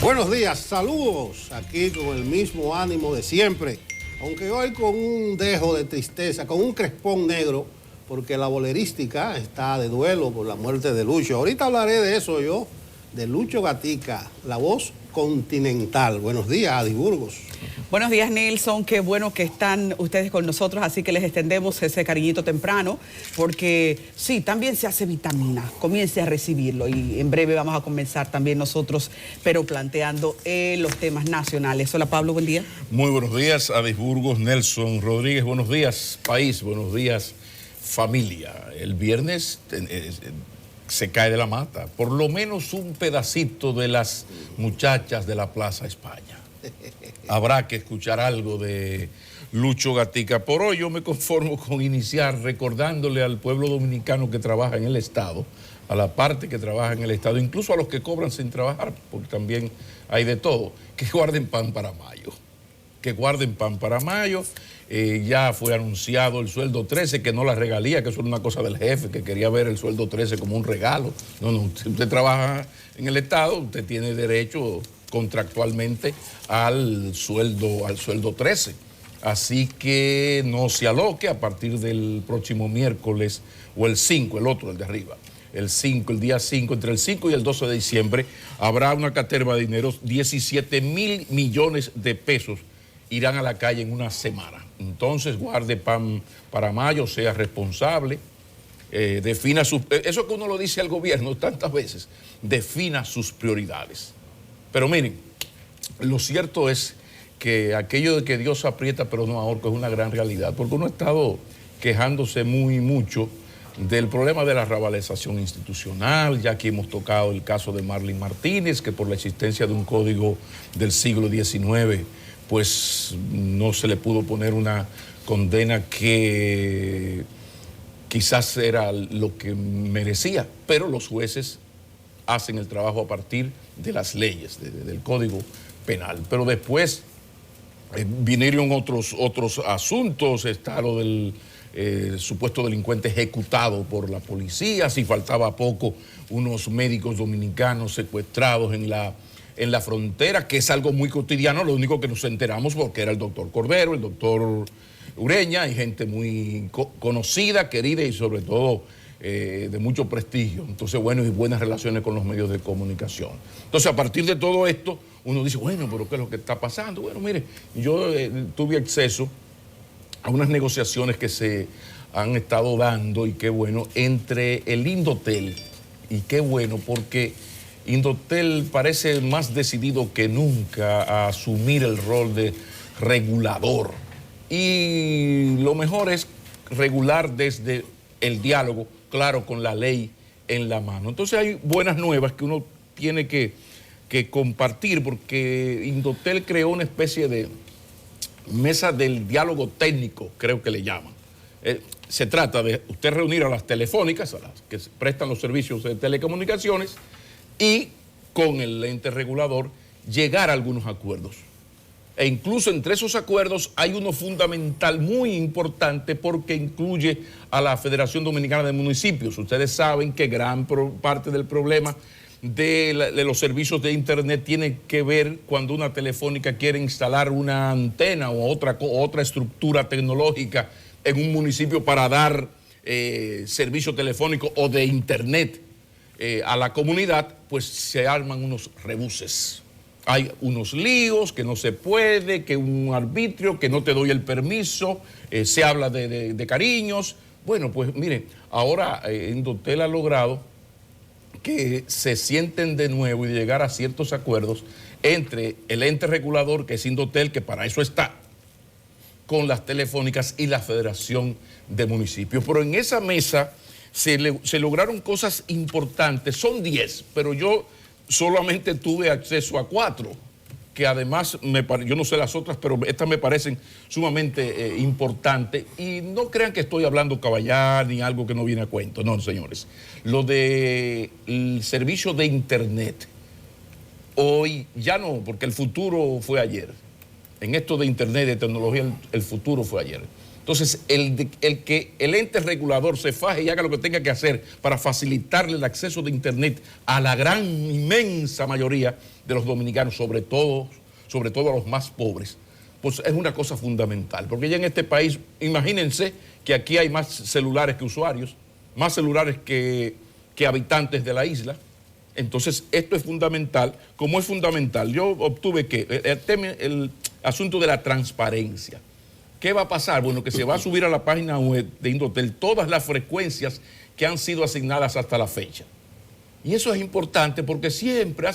Buenos días, saludos, aquí con el mismo ánimo de siempre, aunque hoy con un dejo de tristeza, con un crespón negro, porque la bolerística está de duelo por la muerte de Lucho. Ahorita hablaré de eso yo, de Lucho Gatica, la voz continental. Buenos días, Adi Burgos. Buenos días, Nelson. Qué bueno que están ustedes con nosotros, así que les extendemos ese cariñito temprano, porque sí, también se hace vitamina. Comience a recibirlo y en breve vamos a comenzar también nosotros, pero planteando los temas nacionales. Hola, Pablo, buen día. Muy buenos días, Adi Burgos, Nelson Rodríguez. Buenos días, país. Buenos días, familia. El viernes se cae de la mata, por lo menos un pedacito de las muchachas de la Plaza España. Habrá que escuchar algo de Lucho Gatica. Por hoy yo me conformo con iniciar recordándole al pueblo dominicano que trabaja en el Estado, a la parte que trabaja en el Estado, incluso a los que cobran sin trabajar, porque también hay de todo, que guarden pan para mayo. Que guarden pan para mayo. Ya fue anunciado el sueldo 13, que no la regalía, que eso era una cosa del jefe, que quería ver el sueldo 13 como un regalo. No, si usted trabaja en el Estado, usted tiene derecho contractualmente al sueldo 13. Así que no se aloque a partir del próximo miércoles, o el 5, el otro, el de arriba. El día 5, entre el 5 y el 12 de diciembre, habrá una caterva de dineros, 17.000 millones de pesos irán a la calle en una semana. Entonces, guarde pan para mayo, sea responsable, defina eso que uno lo dice al gobierno tantas veces, defina sus prioridades. Pero miren, lo cierto es que aquello de que Dios aprieta pero no ahorca es una gran realidad, porque uno ha estado quejándose mucho del problema de la rabalización institucional. Ya aquí hemos tocado el caso de Marlene Martínez, que por la existencia de un código del siglo XIX, pues no se le pudo poner una condena que quizás era lo que merecía, pero los jueces hacen el trabajo a partir de las leyes, del Código Penal. Pero después vinieron otros asuntos, está lo del supuesto delincuente ejecutado por la policía, si faltaba poco, unos médicos dominicanos secuestrados en la frontera, que es algo muy cotidiano. Lo único que nos enteramos porque era el doctor Cordero, el doctor Ureña, hay gente muy conocida, querida y sobre todo de mucho prestigio. Entonces, bueno, y buenas relaciones con los medios de comunicación. Entonces, a partir de todo esto, uno dice, bueno, pero ¿qué es lo que está pasando? Bueno, mire, yo tuve acceso a unas negociaciones que se han estado dando, y qué bueno, entre el Indotel, y qué bueno, porque Indotel parece más decidido que nunca a asumir el rol de regulador. Y lo mejor es regular desde el diálogo, claro, con la ley en la mano. Entonces hay buenas nuevas que uno tiene que compartir, porque Indotel creó una especie de mesa del diálogo técnico, creo que le llaman. Se trata de usted reunir a las telefónicas, a las que prestan los servicios de telecomunicaciones, y con el ente regulador llegar a algunos acuerdos. E incluso entre esos acuerdos hay uno fundamental muy importante, porque incluye a la Federación Dominicana de Municipios. Ustedes saben que gran parte del problema de los servicios de internet tiene que ver cuando una telefónica quiere instalar una antena o otra estructura tecnológica en un municipio para dar servicio telefónico o de internet a la comunidad, pues se arman unos rebuses. Hay unos líos, que no se puede, que un arbitrio, que no te doy el permiso, se habla de cariños. Bueno, pues miren, ahora Indotel ha logrado que se sienten de nuevo y llegar a ciertos acuerdos entre el ente regulador, que es Indotel, que para eso está, con las telefónicas y la Federación de Municipios. Pero en esa mesa se lograron cosas importantes. Son 10, pero yo solamente tuve acceso a 4, que además, yo no sé las otras, pero estas me parecen sumamente importantes. Y no crean que estoy hablando caballar ni algo que no viene a cuento. No, señores. Lo del servicio de internet, hoy ya no, porque el futuro fue ayer. En esto de internet, de tecnología, el futuro fue ayer. Entonces, el que el ente regulador se faje y haga lo que tenga que hacer para facilitarle el acceso de Internet a la gran, inmensa mayoría de los dominicanos, sobre todo a los más pobres, pues es una cosa fundamental. Porque ya en este país, imagínense que aquí hay más celulares que usuarios, más celulares que habitantes de la isla. Entonces, esto es fundamental. Como es fundamental, yo obtuve que el asunto de la transparencia. ¿Qué va a pasar? Bueno, que se va a subir a la página web de Indotel todas las frecuencias que han sido asignadas hasta la fecha. Y eso es importante porque siempre,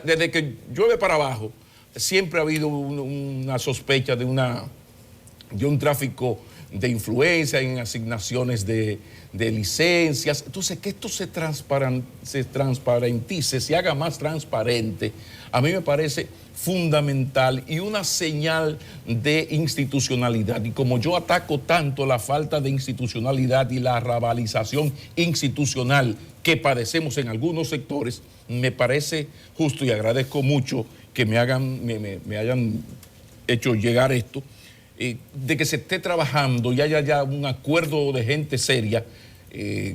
desde que llueve para abajo, siempre ha habido una sospecha de un tráfico de influencia en asignaciones de licencias. Entonces, que esto se transparentice, se haga más transparente, a mí me parece fundamental y una señal de institucionalidad. Y como yo ataco tanto la falta de institucionalidad y la rabalización institucional que padecemos en algunos sectores, me parece justo y agradezco mucho que me hayan hecho llegar esto, de que se esté trabajando y haya ya un acuerdo de gente seria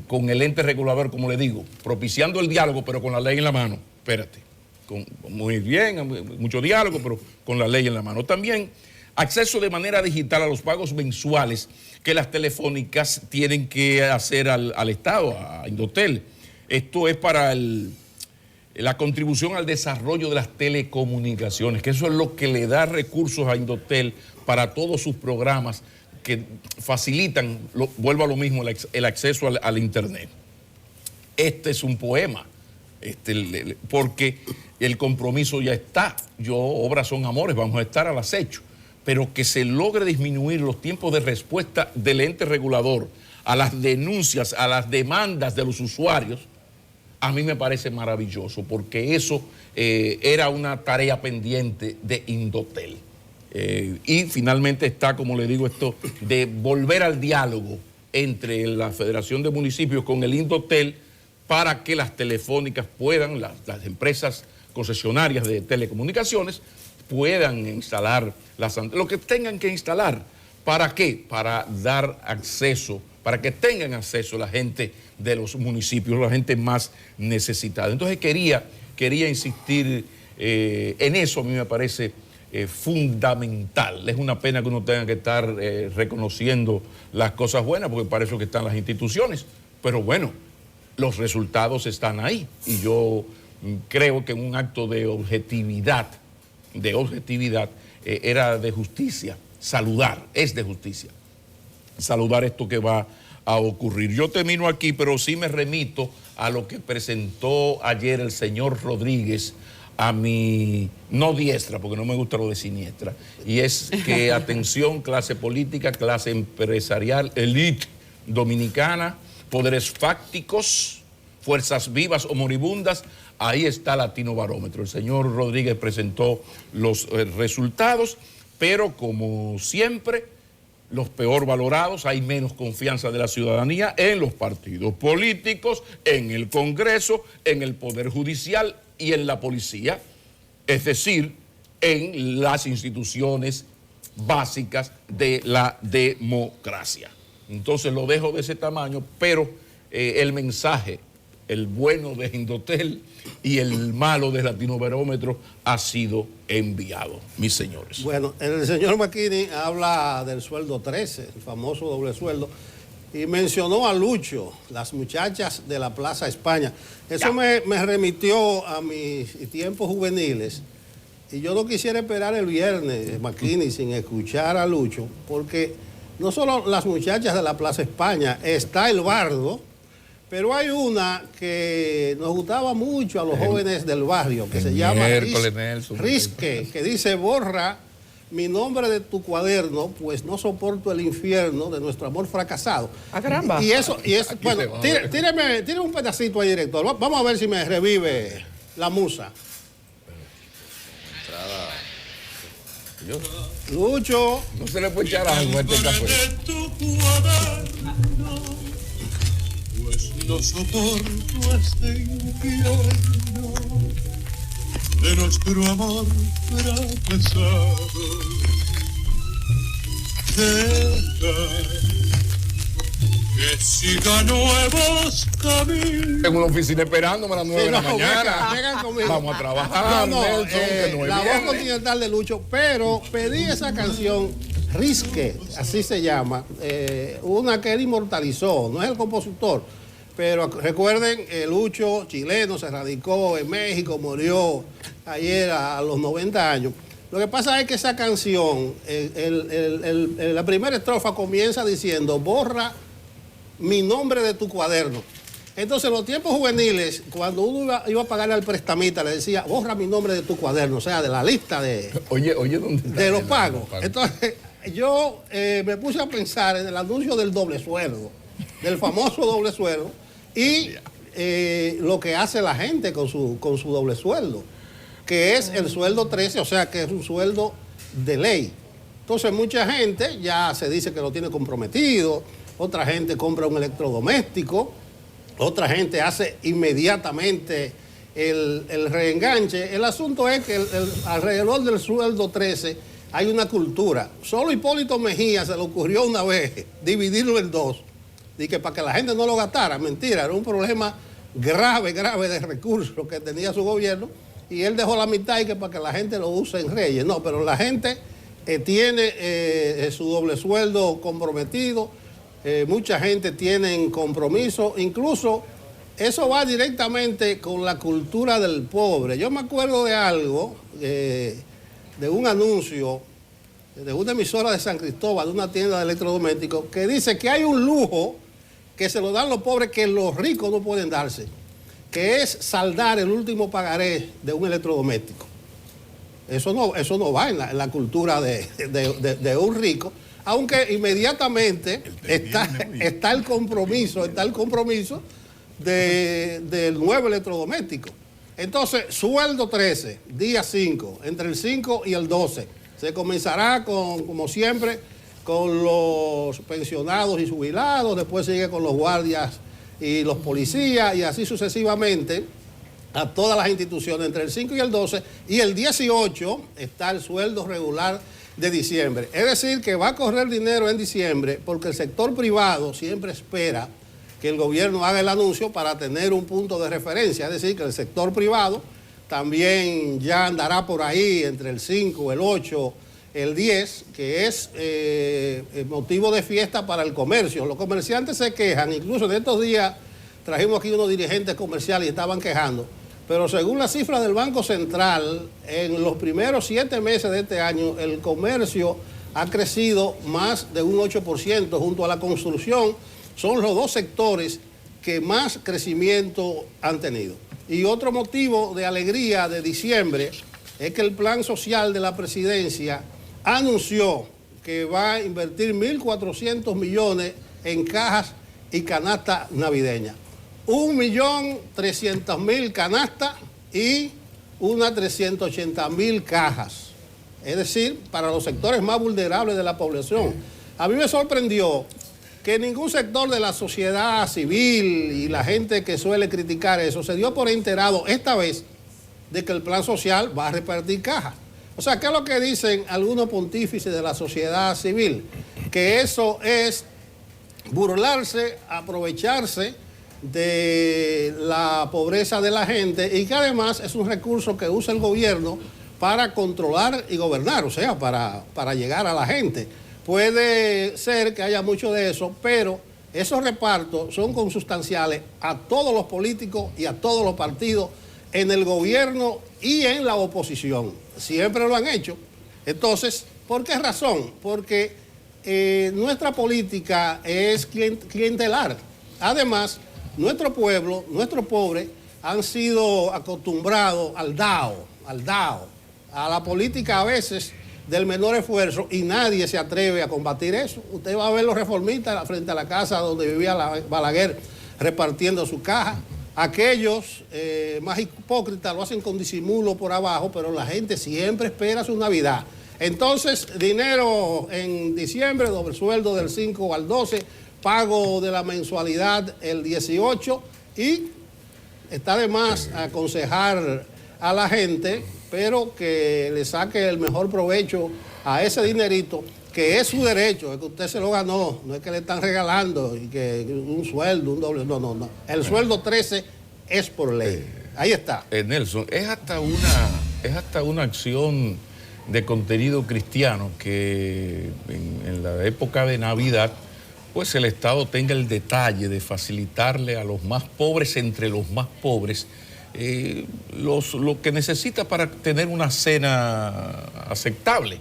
con el ente regulador, como le digo, propiciando el diálogo, pero con la ley en la mano. Espérate, muy bien, mucho diálogo, pero con la ley en la mano. También acceso de manera digital a los pagos mensuales que las telefónicas tienen que hacer al Estado, a Indotel. Esto es para la contribución al desarrollo de las telecomunicaciones, que eso es lo que le da recursos a Indotel para todos sus programas que facilitan, vuelvo a lo mismo, el acceso al Internet. Este es un poema, porque el compromiso ya está. Obras son amores, vamos a estar al acecho, pero que se logre disminuir los tiempos de respuesta del ente regulador a las denuncias, a las demandas de los usuarios, a mí me parece maravilloso, porque eso era una tarea pendiente de Indotel. Y finalmente está, como le digo, esto de volver al diálogo entre la Federación de Municipios con el Indotel para que las telefónicas puedan, las empresas concesionarias de telecomunicaciones, puedan instalar lo que tengan que instalar. ¿Para qué? Para dar acceso, para que tengan acceso la gente de los municipios, la gente más necesitada. Entonces quería insistir en eso. A mí me parece fundamental. Es una pena que uno tenga que estar reconociendo las cosas buenas, porque para eso que están las instituciones. Pero bueno, los resultados están ahí. Y yo creo que en un acto de objetividad, era de justicia es de justicia saludar esto que va a ocurrir. Yo termino aquí, pero sí me remito a lo que presentó ayer el señor Rodríguez a mi no diestra, porque no me gusta lo de siniestra, y es que atención, clase política, clase empresarial, élite dominicana, poderes fácticos, fuerzas vivas o moribundas, ahí está Latino Barómetro. El señor Rodríguez presentó los resultados, pero como siempre, los peor valorados, hay menos confianza de la ciudadanía en los partidos políticos, en el Congreso, en el Poder Judicial y en la policía, es decir, en las instituciones básicas de la democracia. Entonces lo dejo de ese tamaño, pero el mensaje, el bueno de Indotel y el malo de Latino Barómetro ha sido enviado, mis señores. Bueno, el señor McKinney habla del sueldo 13, el famoso doble sueldo, y mencionó a Lucho, las muchachas de la Plaza España. Eso me remitió a mis tiempos juveniles, y yo no quisiera esperar el viernes, McKinney, sin escuchar a Lucho, porque no solo las muchachas de la Plaza España, está el bardo, pero hay una que nos gustaba mucho a los jóvenes del barrio, que se llama Risque, que dice: borra mi nombre de tu cuaderno, pues no soporto el infierno de nuestro amor fracasado. ¡Ah, caramba! Y eso, bueno, tíreme un pedacito ahí, director. Vamos a ver si me revive la musa. Lucho. No se le puede echar agua a este café. Pues no soporto este infierno de nuestro amor fracasado. deja que siga nuevos caminos. En una oficina esperándome a las 9 de la no, mañana. vengan conmigo. Vamos a trabajar, Nelson, que no es la voz viernes. continental de Lucho, pero pedí esa canción, Risque, así se llama, una que él inmortalizó, no es el compositor, pero recuerden, Lucho, chileno, se radicó en México, murió ayer a los 90 años. Lo que pasa es que esa canción, la primera estrofa comienza diciendo, borra mi nombre de tu cuaderno. Entonces, en los tiempos juveniles, cuando uno iba a pagarle al prestamista, le decía, borra mi nombre de tu cuaderno, o sea, de la lista Oye, ¿dónde está? de los pagos. Entonces, yo me puse a pensar en el anuncio del doble sueldo, del famoso doble sueldo, y lo que hace la gente con su doble sueldo, que es el sueldo 13, o sea, que es un sueldo de ley. Entonces, mucha gente ya se dice que lo tiene comprometido, otra gente compra un electrodoméstico, otra gente hace inmediatamente el reenganche. El asunto es que alrededor del sueldo 13 hay una cultura. Solo Hipólito Mejía se le ocurrió una vez dividirlo en dos, y que para que la gente no lo gastara. Mentira, era un problema grave de recursos que tenía su gobierno, y él dejó la mitad y que para que la gente lo use en Reyes. No, pero la gente tiene su doble sueldo comprometido. Mucha gente tiene compromiso, incluso eso va directamente con la cultura del pobre. Yo me acuerdo de algo, de un anuncio de una emisora de San Cristóbal, de una tienda de electrodomésticos, que dice que hay un lujo que se lo dan los pobres que los ricos no pueden darse, que es saldar el último pagaré de un electrodoméstico. Eso no va en la cultura de un rico. Aunque inmediatamente está el compromiso del nuevo electrodoméstico. Entonces, sueldo 13, día 5, entre el 5 y el 12. Se comenzará como siempre, con los pensionados y jubilados, después sigue con los guardias y los policías, y así sucesivamente a todas las instituciones entre el 5 y el 12, y el 18 está el sueldo regular de diciembre. Es decir, que va a correr dinero en diciembre porque el sector privado siempre espera que el gobierno haga el anuncio para tener un punto de referencia. Es decir, que el sector privado también ya andará por ahí entre el 5, el 8, el 10, que es motivo de fiesta para el comercio. Los comerciantes se quejan, incluso en estos días trajimos aquí unos dirigentes comerciales y estaban quejando. Pero según la cifra del Banco Central, en los primeros 7 meses de este año, el comercio ha crecido más de un 8% junto a la construcción. Son los dos sectores que más crecimiento han tenido. Y otro motivo de alegría de diciembre es que el plan social de la presidencia anunció que va a invertir 1.400 millones en cajas y canastas navideñas. 1.300.000 canastas y unas 380.000 cajas. Es decir, para los sectores más vulnerables de la población. A mí me sorprendió que ningún sector de la sociedad civil y la gente que suele criticar eso se dio por enterado esta vez de que el plan social va a repartir cajas. O sea, ¿qué es lo que dicen algunos pontífices de la sociedad civil? Que eso es burlarse, aprovecharse de la pobreza de la gente, y que además es un recurso que usa el gobierno para controlar y gobernar, o sea, para llegar a la gente. Puede ser que haya mucho de eso, pero esos repartos son consustanciales a todos los políticos y a todos los partidos en el gobierno y en la oposición. Siempre lo han hecho. Entonces, ¿por qué razón? Porque nuestra política es clientelar. Además, nuestro pueblo, nuestros pobres, han sido acostumbrados al DAO, a la política a veces del menor esfuerzo, y nadie se atreve a combatir eso. Usted va a ver los reformistas frente a la casa donde vivía Balaguer repartiendo su caja. Aquellos más hipócritas lo hacen con disimulo por abajo, pero la gente siempre espera su Navidad. Entonces, dinero en diciembre, doble sueldo del 5 al 12, pago de la mensualidad el 18, y está de más aconsejar a la gente, pero que le saque el mejor provecho a ese dinerito, que es su derecho, es que usted se lo ganó, no es que le están regalando y que un sueldo, un doble, no. El sueldo 13 es por ley. Ahí está. Nelson, es hasta una acción de contenido cristiano que en la época de Navidad, pues el Estado tenga el detalle de facilitarle a los más pobres, entre los más pobres, lo que necesita para tener una cena aceptable,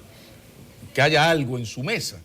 que haya algo en su mesa.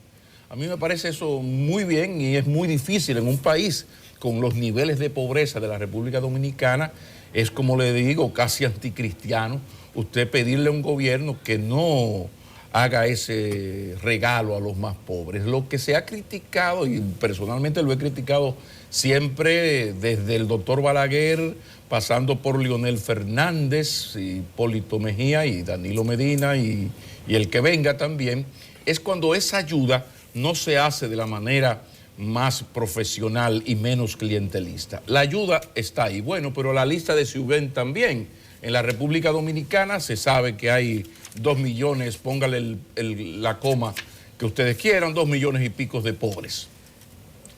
A mí me parece eso muy bien y es muy difícil en un país con los niveles de pobreza de la República Dominicana. Es, como le digo, casi anticristiano usted pedirle a un gobierno que no haga ese regalo a los más pobres. Lo que se ha criticado, y personalmente lo he criticado siempre desde el doctor Balaguer, pasando por Leonel Fernández, Hipólito Mejía y Danilo Medina y el que venga también, es cuando esa ayuda no se hace de la manera más profesional y menos clientelista. La ayuda está ahí, bueno, pero la lista de Siubén también. En la República Dominicana se sabe que hay 2 millones, póngale la coma que ustedes quieran, 2 millones y pico de pobres,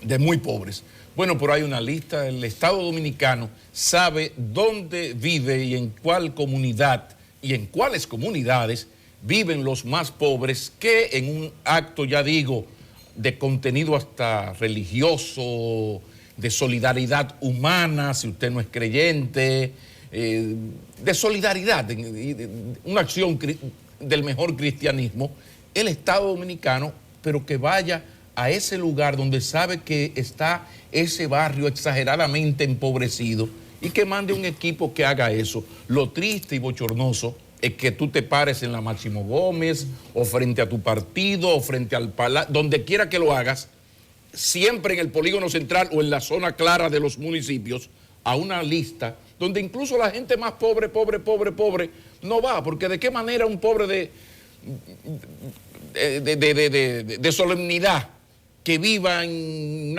de muy pobres. Bueno, pero hay una lista, el Estado Dominicano sabe dónde vive y en cuál comunidad y en cuáles comunidades viven los más pobres, que en un acto, ya digo, de contenido hasta religioso, de solidaridad humana, si usted no es creyente, de solidaridad, una acción del mejor cristianismo, el Estado Dominicano, pero que vaya a ese lugar donde sabe que está ese barrio exageradamente empobrecido y que mande un equipo que haga eso. Lo triste y bochornoso es que tú te pares en la Máximo Gómez o frente a tu partido o frente al Palacio, donde quiera que lo hagas, siempre en el polígono central o en la zona clara de los municipios, a una lista donde incluso la gente más pobre no va, porque de qué manera un pobre de solemnidad que viva en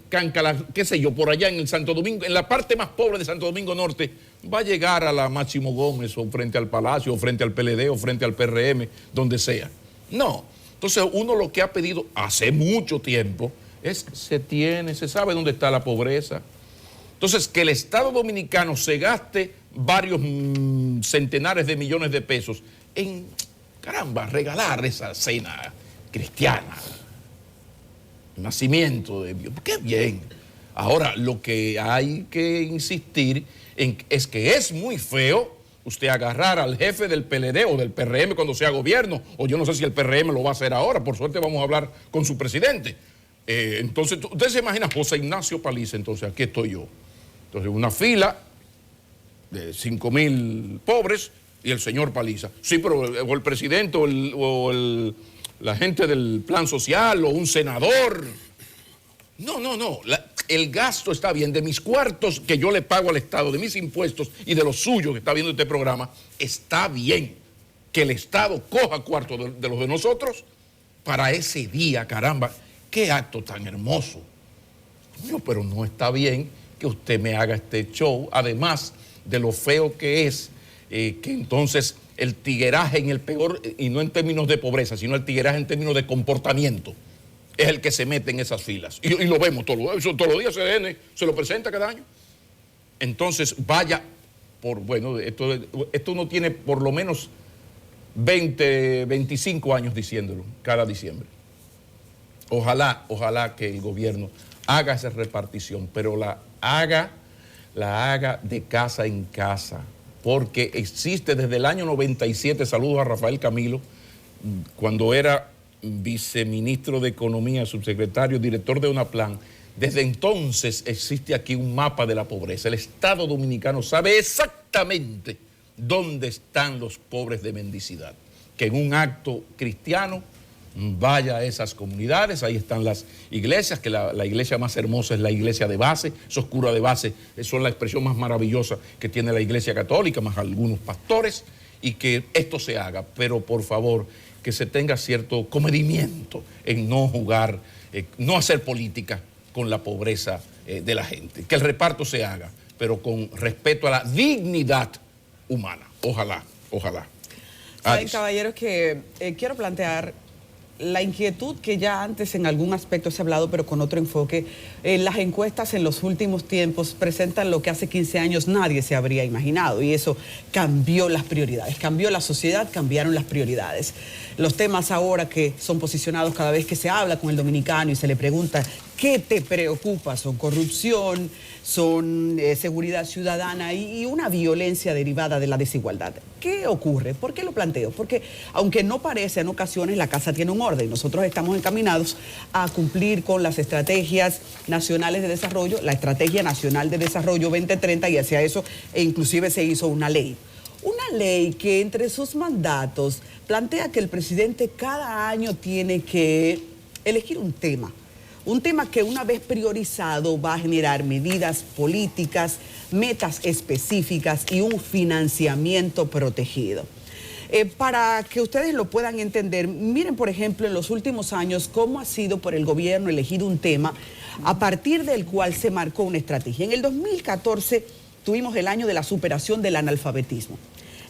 Cancala, qué sé yo, por allá en el Santo Domingo, en la parte más pobre de Santo Domingo Norte, va a llegar a la Máximo Gómez o frente al Palacio o frente al PLD o frente al PRM, donde sea. No. Entonces uno lo que ha pedido hace mucho tiempo es, se sabe dónde está la pobreza. Entonces, que el Estado Dominicano se gaste varios centenares de millones de pesos en, caramba, regalar esa cena cristiana, nacimiento de Dios, qué bien. Ahora, lo que hay que insistir en es que es muy feo usted agarrar al jefe del PLD o del PRM cuando sea gobierno, o yo no sé si el PRM lo va a hacer ahora, por suerte vamos a hablar con su presidente. Entonces, usted se imagina José Ignacio Paliza, entonces aquí estoy yo. Entonces, una fila de 5,000 pobres y el señor Paliza. Sí, pero o el presidente o la gente del plan social o un senador. No. El gasto está bien. De mis cuartos que yo le pago al Estado, de mis impuestos y de los suyos que está viendo este programa, está bien que el Estado coja cuartos de los de nosotros para ese día, caramba. Qué acto tan hermoso. No, pero no está bien que usted me haga este show, además de lo feo que es, que entonces el tigueraje en el peor, y no en términos de pobreza, sino el tigueraje en términos de comportamiento, es el que se mete en esas filas. Y lo vemos todos los días, CDN se lo presenta cada año. Entonces, vaya, esto uno tiene por lo menos 20, 25 años diciéndolo cada diciembre. Ojalá que el gobierno haga esa repartición, pero la haga de casa en casa, porque existe desde el año 97, saludos a Rafael Camilo, cuando era viceministro de Economía, subsecretario, director de UNAPLAN. Desde entonces existe aquí un mapa de la pobreza. El Estado Dominicano sabe exactamente dónde están los pobres de mendicidad, que en un acto cristiano vaya a esas comunidades, ahí están las iglesias, que la iglesia más hermosa es la iglesia de base, esos curas de base son la expresión más maravillosa que tiene la iglesia católica, más algunos pastores, y que esto se haga, pero por favor, que se tenga cierto comedimiento en no jugar, no hacer política con la pobreza de la gente, que el reparto se haga, pero con respeto a la dignidad humana. Ojalá. Saben, caballeros, que quiero plantear la inquietud que ya antes en algún aspecto se ha hablado, pero con otro enfoque, las encuestas en los últimos tiempos presentan lo que hace 15 años nadie se habría imaginado, y eso cambió las prioridades, cambió la sociedad, cambiaron las prioridades. Los temas ahora que son posicionados cada vez que se habla con el dominicano y se le pregunta ¿qué te preocupa? Son corrupción, son seguridad ciudadana y una violencia derivada de la desigualdad. ¿Qué ocurre? ¿Por qué lo planteo? Porque aunque no parece, en ocasiones la casa tiene un orden. Nosotros estamos encaminados a cumplir con las estrategias nacionales de desarrollo, la Estrategia Nacional de Desarrollo 2030, y hacia eso inclusive se hizo una ley. Una ley que entre sus mandatos plantea que el presidente cada año tiene que elegir un tema que una vez priorizado va a generar medidas políticas, metas específicas y un financiamiento protegido. Para que ustedes lo puedan entender, miren por ejemplo en los últimos años cómo ha sido por el gobierno elegido un tema a partir del cual se marcó una estrategia. En el 2014 tuvimos el año de la superación del analfabetismo.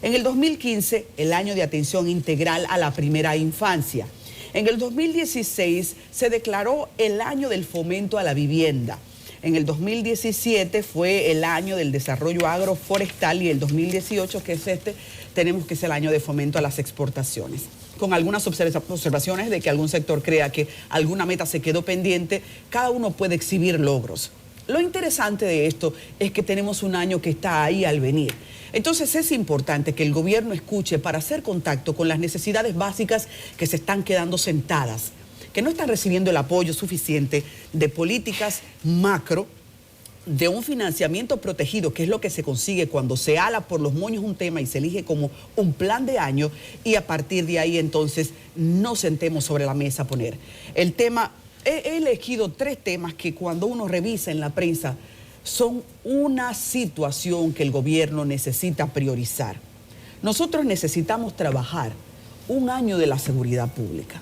En el 2015 el año de atención integral a la primera infancia. En el 2016 se declaró el año del fomento a la vivienda. En el 2017 fue el año del desarrollo agroforestal y el 2018, que es tenemos que ser el año de fomento a las exportaciones. Con algunas observaciones de que algún sector crea que alguna meta se quedó pendiente, cada uno puede exhibir logros. Lo interesante de esto es que tenemos un año que está ahí al venir. Entonces es importante que el gobierno escuche para hacer contacto con las necesidades básicas que se están quedando sentadas, que no están recibiendo el apoyo suficiente de políticas macro, de un financiamiento protegido, que es lo que se consigue cuando se ala por los moños un tema y se elige como un plan de año, y a partir de ahí entonces nos sentemos sobre la mesa a poner. El tema, he elegido 3 temas que cuando uno revisa en la prensa son una situación que el gobierno necesita priorizar. Nosotros necesitamos trabajar un año de la seguridad pública.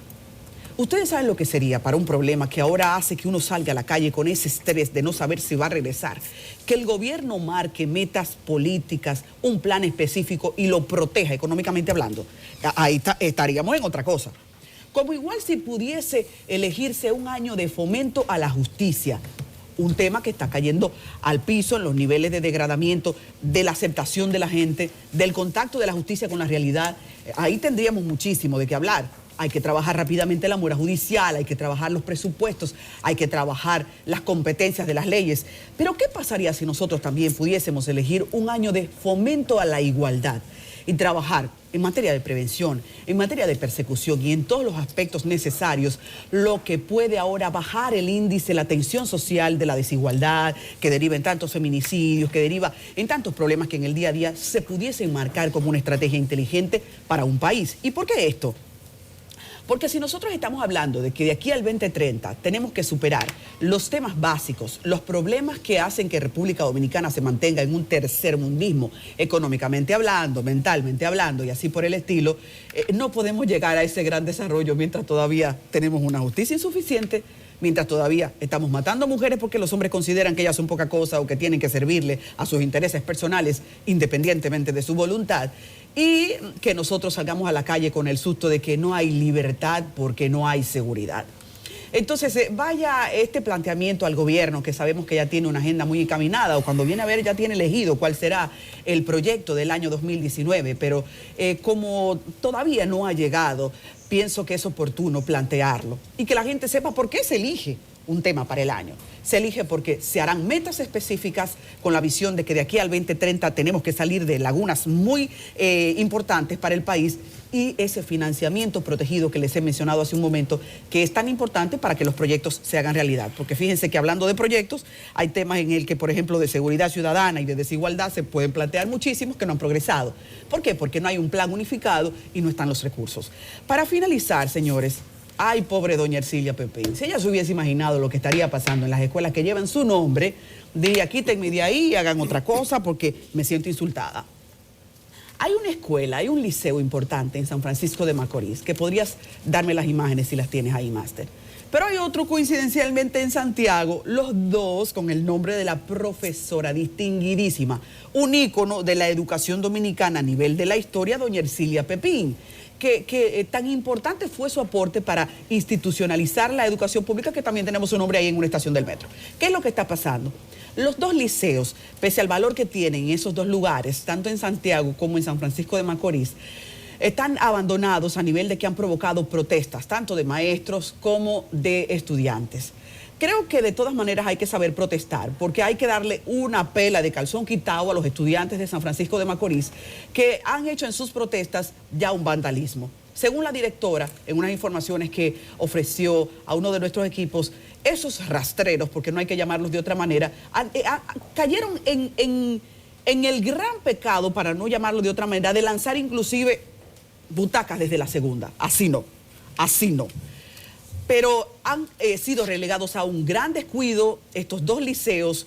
Ustedes saben lo que sería para un problema que ahora hace que uno salga a la calle con ese estrés de no saber si va a regresar. Que el gobierno marque metas políticas, un plan específico y lo proteja económicamente hablando. Ahí estaríamos en otra cosa. Como igual si pudiese elegirse un año de fomento a la justicia. Un tema que está cayendo al piso en los niveles de degradamiento, de la aceptación de la gente, del contacto de la justicia con la realidad. Ahí tendríamos muchísimo de qué hablar. Hay que trabajar rápidamente la mora judicial, hay que trabajar los presupuestos, hay que trabajar las competencias de las leyes. Pero ¿qué pasaría si nosotros también pudiésemos elegir un año de fomento a la igualdad y trabajar en materia de prevención, en materia de persecución y en todos los aspectos necesarios, lo que puede ahora bajar el índice, la tensión social de la desigualdad, que deriva en tantos feminicidios, que deriva en tantos problemas que en el día a día se pudiesen marcar como una estrategia inteligente para un país? ¿Y por qué esto? Porque si nosotros estamos hablando de que de aquí al 2030 tenemos que superar los temas básicos, los problemas que hacen que República Dominicana se mantenga en un tercermundismo, económicamente hablando, mentalmente hablando y así por el estilo, no podemos llegar a ese gran desarrollo mientras todavía tenemos una justicia insuficiente, mientras todavía estamos matando mujeres porque los hombres consideran que ellas son poca cosa o que tienen que servirle a sus intereses personales independientemente de su voluntad, y que nosotros salgamos a la calle con el susto de que no hay libertad porque no hay seguridad. Entonces, vaya este planteamiento al gobierno, que sabemos que ya tiene una agenda muy encaminada, o cuando viene a ver ya tiene elegido cuál será el proyecto del año 2019, pero como todavía no ha llegado, pienso que es oportuno plantearlo y que la gente sepa por qué se elige un tema para el año. Se elige porque se harán metas específicas con la visión de que de aquí al 2030 tenemos que salir de lagunas muy importantes para el país, y ese financiamiento protegido que les he mencionado hace un momento, que es tan importante para que los proyectos se hagan realidad. Porque fíjense que hablando de proyectos, hay temas en el que, por ejemplo, de seguridad ciudadana y de desigualdad se pueden plantear muchísimos que no han progresado. ¿Por qué? Porque no hay un plan unificado y no están los recursos. Para finalizar, señores, ay, pobre doña Ercilia Pepín, si ella se hubiese imaginado lo que estaría pasando en las escuelas que llevan su nombre, diría, quítenme de ahí y hagan otra cosa porque me siento insultada. Hay una escuela, hay un liceo importante en San Francisco de Macorís, que podrías darme las imágenes si las tienes ahí, máster. Pero hay otro coincidencialmente en Santiago, los dos con el nombre de la profesora distinguidísima, un ícono de la educación dominicana a nivel de la historia, doña Ercilia Pepín, que tan importante fue su aporte para institucionalizar la educación pública, que también tenemos un nombre ahí en una estación del metro. ¿Qué es lo que está pasando? Los dos liceos, pese al valor que tienen esos dos lugares, tanto en Santiago como en San Francisco de Macorís, están abandonados a nivel de que han provocado protestas, tanto de maestros como de estudiantes. Creo que de todas maneras hay que saber protestar, porque hay que darle una pela de calzón quitado a los estudiantes de San Francisco de Macorís, que han hecho en sus protestas ya un vandalismo. Según la directora, en unas informaciones que ofreció a uno de nuestros equipos, esos rastreros, porque no hay que llamarlos de otra manera, cayeron en el gran pecado, para no llamarlo de otra manera, de lanzar inclusive butacas desde la segunda. Así no, así no. Pero han sido relegados a un gran descuido estos dos liceos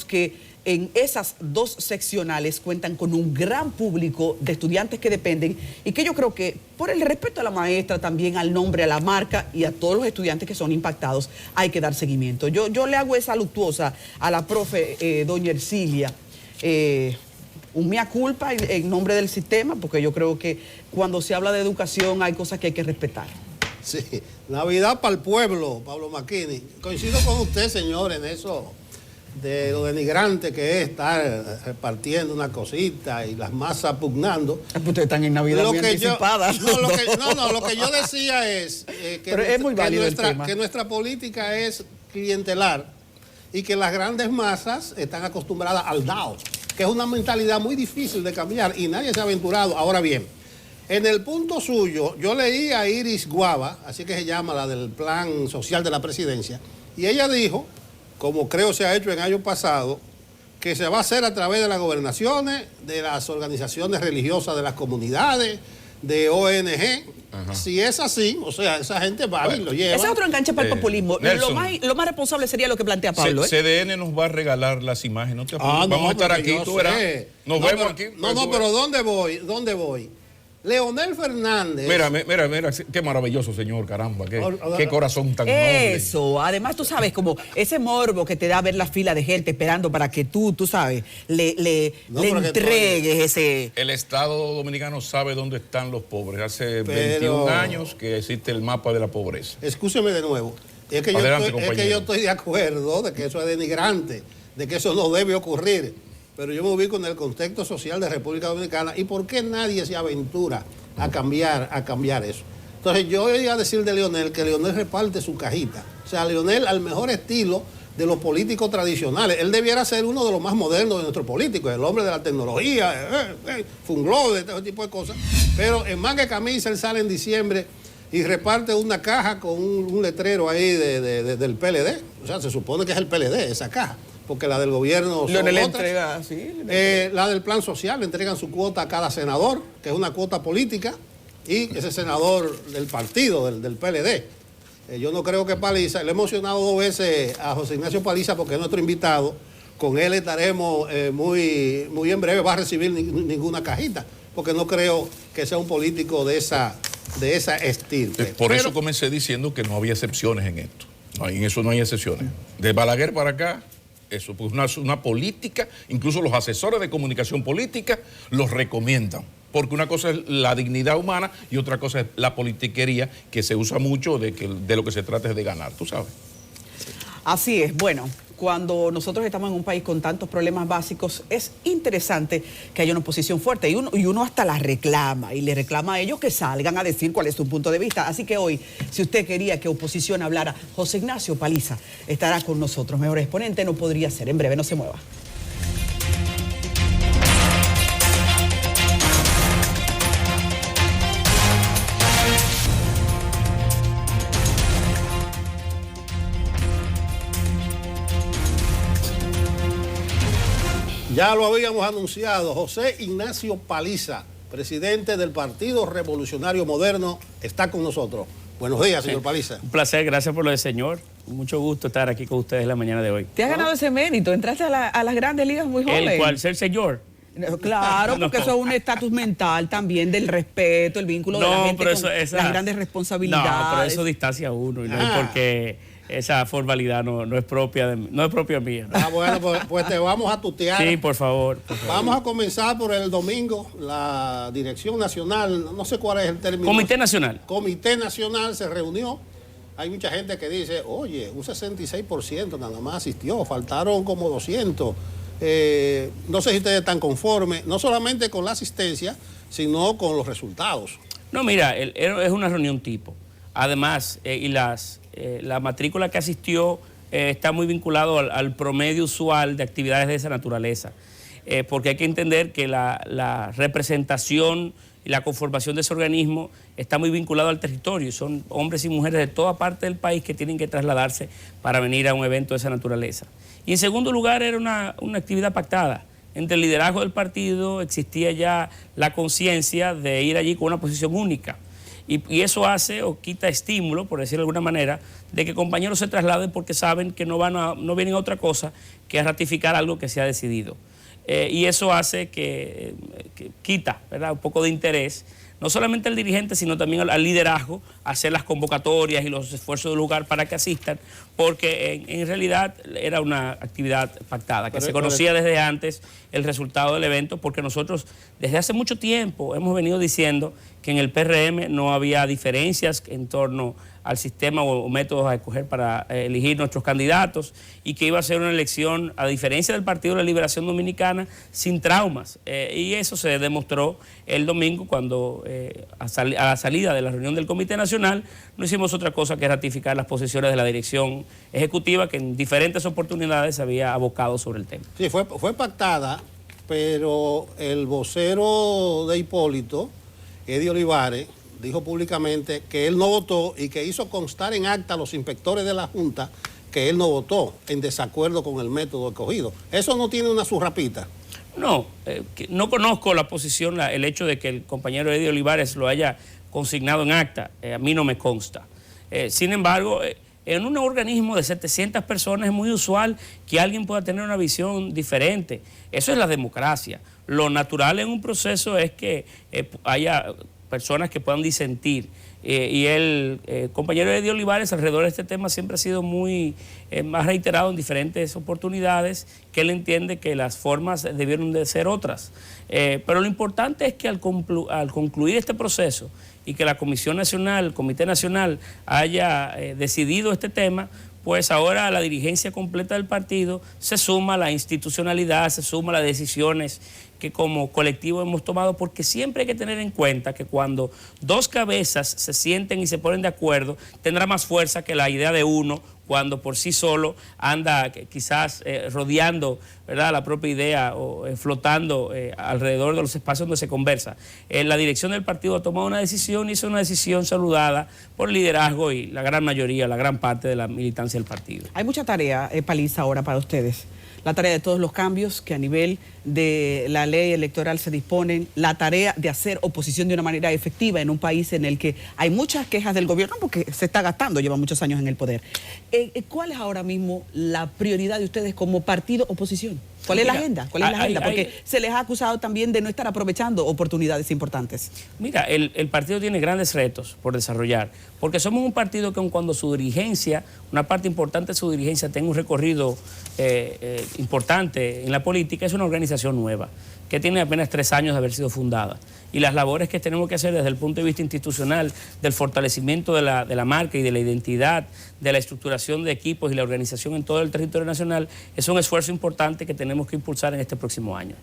que en esas dos seccionales cuentan con un gran público de estudiantes que dependen, y que yo creo que por el respeto a la maestra, también al nombre, a la marca y a todos los estudiantes que son impactados, hay que dar seguimiento. Yo le hago esa luctuosa a la profe doña Ercilia, un mea culpa en nombre del sistema, porque yo creo que cuando se habla de educación hay cosas que hay que respetar. Sí, Navidad para el pueblo, Pablo Macchini. Coincido con usted, señor, en eso de lo denigrante que es estar repartiendo una cosita y las masas pugnando. Ustedes están en Navidad muy anticipadas. Lo que yo decía es que nuestra política es clientelar y que las grandes masas están acostumbradas al DAO, que es una mentalidad muy difícil de cambiar y nadie se ha aventurado. Ahora bien, en el punto suyo, yo leí a Iris Guava, así que se llama, la del Plan Social de la Presidencia, y ella dijo, como creo se ha hecho en años pasados, que se va a hacer a través de las gobernaciones, de las organizaciones religiosas de las comunidades, de ONG. Ajá. Si es así, o sea, esa gente va y lo lleva. Ese es otro enganche para el populismo. Lo más responsable sería lo que plantea Pablo. CDN nos va a regalar las imágenes. No te vamos a estar aquí, tú verás. Nos vemos aquí. Pero ¿dónde voy? Leonel Fernández. Mira, qué maravilloso señor, caramba, qué corazón tan noble. Eso, además tú sabes, como ese morbo que te da ver la fila de gente esperando para que tú sabes, le entregues ese... El Estado Dominicano sabe dónde están los pobres. Hace 21 años que existe el mapa de la pobreza. Escúcheme de nuevo. Es que yo estoy de acuerdo de que eso es denigrante, de que eso no debe ocurrir. Pero yo me ubico en el contexto social de República Dominicana. ¿Y por qué nadie se aventura a cambiar eso? Entonces yo iba a decir de Leonel que Leonel reparte su cajita. O sea, Leonel al mejor estilo de los políticos tradicionales. Él debiera ser uno de los más modernos de nuestros políticos, el hombre de la tecnología, fungló, de todo tipo de cosas. Pero en manga de camisa él sale en diciembre y reparte una caja con un letrero ahí del PLD. O sea, se supone que es el PLD, esa caja, porque la del gobierno son le otras. Entrega, sí, la del plan social, le entregan su cuota a cada senador, que es una cuota política, y ese senador del partido, del PLD. Yo no creo que Paliza, le he emocionado 2 veces a José Ignacio Paliza porque es nuestro invitado, con él estaremos muy en breve, va a recibir ninguna cajita, porque no creo que sea un político de esa estirpe. Por eso comencé diciendo que no había excepciones en esto. En eso no hay excepciones. De Balaguer para acá, eso, pues una política, incluso los asesores de comunicación política los recomiendan. Porque una cosa es la dignidad humana y otra cosa es la politiquería, que se usa mucho de lo que se trata es de ganar, tú sabes. Así es. Bueno, cuando nosotros estamos en un país con tantos problemas básicos, es interesante que haya una oposición fuerte y uno hasta la reclama y le reclama a ellos que salgan a decir cuál es su punto de vista. Así que hoy, si usted quería que oposición hablara, José Ignacio Paliza estará con nosotros. Mejor exponente no podría ser. En breve, no se mueva. Ya lo habíamos anunciado, José Ignacio Paliza, presidente del Partido Revolucionario Moderno, está con nosotros. Buenos días, señor Paliza. Un placer, gracias por lo del señor. Mucho gusto estar aquí con ustedes la mañana de hoy. Te has ganado ese mérito, entraste a las grandes ligas muy joven. ¿El cual? ¿Ser señor? Claro, porque eso es un estatus mental también del respeto, el vínculo de la gente con las grandes responsabilidades. No, pero eso distancia a uno, y no es porque esa formalidad no es propia mía. ¿no? Bueno, pues te vamos a tutear. Sí, por favor. Vamos a comenzar por el domingo. La Dirección Nacional, no sé cuál es el término. Comité Nacional. Comité Nacional se reunió. Hay mucha gente que dice, oye, un 66% nada más asistió, faltaron como 200. No sé si ustedes están conformes, no solamente con la asistencia, sino con los resultados. No, mira, es una reunión tipo. Además, la matrícula que asistió está muy vinculado al promedio usual de actividades de esa naturaleza. Porque hay que entender que la representación y la conformación de ese organismo está muy vinculado al territorio. Son hombres y mujeres de toda parte del país que tienen que trasladarse para venir a un evento de esa naturaleza. Y en segundo lugar, era una actividad pactada. Entre el liderazgo del partido existía ya la conciencia de ir allí con una posición única. Y eso hace o quita estímulo, por decirlo de alguna manera, de que compañeros se trasladen porque saben que no vienen a otra cosa que a ratificar algo que se ha decidido. Y eso hace que quita, ¿verdad?, un poco de interés, no solamente al dirigente, sino también al liderazgo, a hacer las convocatorias y los esfuerzos del lugar para que asistan, porque en realidad era una actividad pactada, que se conocía desde antes el resultado del evento, porque nosotros desde hace mucho tiempo hemos venido diciendo que en el PRM no había diferencias en torno al sistema o métodos a escoger para elegir nuestros candidatos y que iba a ser una elección, a diferencia del Partido de la Liberación Dominicana, sin traumas. Y eso se demostró el domingo cuando a la salida de la reunión del Comité Nacional no hicimos otra cosa que ratificar las posiciones de la dirección ejecutiva que en diferentes oportunidades se había abocado sobre el tema. Sí, fue pactada, pero el vocero de Hipólito, Eddie Olivares, dijo públicamente que él no votó y que hizo constar en acta a los inspectores de la Junta que él no votó en desacuerdo con el método escogido. ¿Eso no tiene una surrapita? No, no conozco la posición, el hecho de que el compañero Eddie Olivares lo haya consignado en acta, a mí no me consta. Sin embargo, en un organismo de 700 personas es muy usual que alguien pueda tener una visión diferente. Eso es la democracia. Lo natural en un proceso es que haya personas que puedan disentir. Y el compañero Eddie Olivares alrededor de este tema siempre ha sido muy más reiterado en diferentes oportunidades, que él entiende que las formas debieron de ser otras. Pero lo importante es que al concluir este proceso y que la Comisión Nacional, el Comité Nacional haya decidido este tema, pues ahora la dirigencia completa del partido se suma a la institucionalidad, se suma a las decisiones que como colectivo hemos tomado, porque siempre hay que tener en cuenta que cuando dos cabezas se sienten y se ponen de acuerdo, tendrá más fuerza que la idea de uno cuando por sí solo anda quizás rodeando, ¿verdad?, la propia idea o flotando alrededor de los espacios donde se conversa. La dirección del partido ha tomado una decisión y es una decisión saludada por el liderazgo y la gran mayoría, la gran parte de la militancia del partido. Hay mucha tarea, Paliza, ahora para ustedes. La tarea de todos los cambios que a nivel de la ley electoral se disponen, la tarea de hacer oposición de una manera efectiva en un país en el que hay muchas quejas del gobierno porque se está gastando, lleva muchos años en el poder. ¿Cuál es ahora mismo la prioridad de ustedes como partido oposición? ¿Cuál es la agenda? ¿Cuál es la agenda? Porque se les ha acusado también de no estar aprovechando oportunidades importantes. Mira, el partido tiene grandes retos por desarrollar, porque somos un partido que cuando su dirigencia, una parte importante de su dirigencia tenga un recorrido importante en la política, es una organización nueva, que tiene apenas 3 años de haber sido fundada. Y las labores que tenemos que hacer desde el punto de vista institucional, del fortalecimiento de la marca y de la identidad, de la estructuración de equipos y la organización en todo el territorio nacional, es un esfuerzo importante que tenemos que impulsar en este próximo año.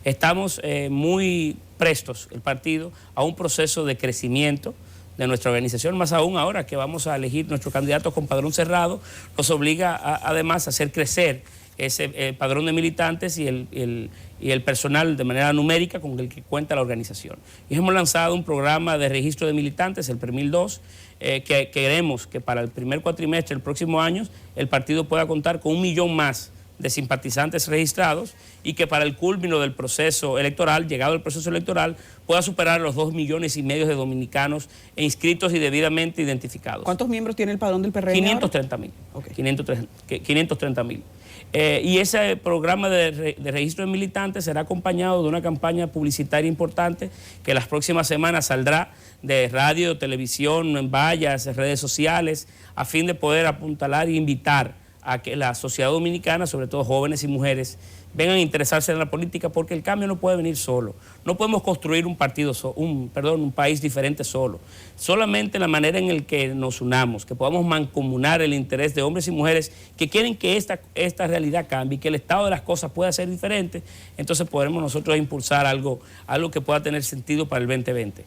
Estamos muy prestos, el partido, a un proceso de crecimiento de nuestra organización, más aún ahora que vamos a elegir nuestros candidatos con padrón cerrado, nos obliga además a hacer crecer ese padrón de militantes y el personal de manera numérica con el que cuenta la organización. Y hemos lanzado un programa de registro de militantes, el PREMIL 2, que queremos que para el primer cuatrimestre del próximo año el partido pueda contar con 1 millón más de simpatizantes registrados y que para el culmino del proceso electoral, llegado el proceso electoral, pueda superar los 2,5 millones de dominicanos inscritos y debidamente identificados. ¿Cuántos miembros tiene el padrón del PRM? 530.000. Okay. 530.000. Y ese programa de registro de militantes será acompañado de una campaña publicitaria importante que las próximas semanas saldrá de radio, televisión, en vallas, redes sociales, a fin de poder apuntalar e invitar a que la sociedad dominicana, sobre todo jóvenes y mujeres, vengan a interesarse en la política, porque el cambio no puede venir solo. No podemos construir un país diferente solo. Solamente la manera en la que nos unamos, que podamos mancomunar el interés de hombres y mujeres que quieren que esta realidad cambie y que el estado de las cosas pueda ser diferente, entonces podremos nosotros impulsar algo que pueda tener sentido para el 2020.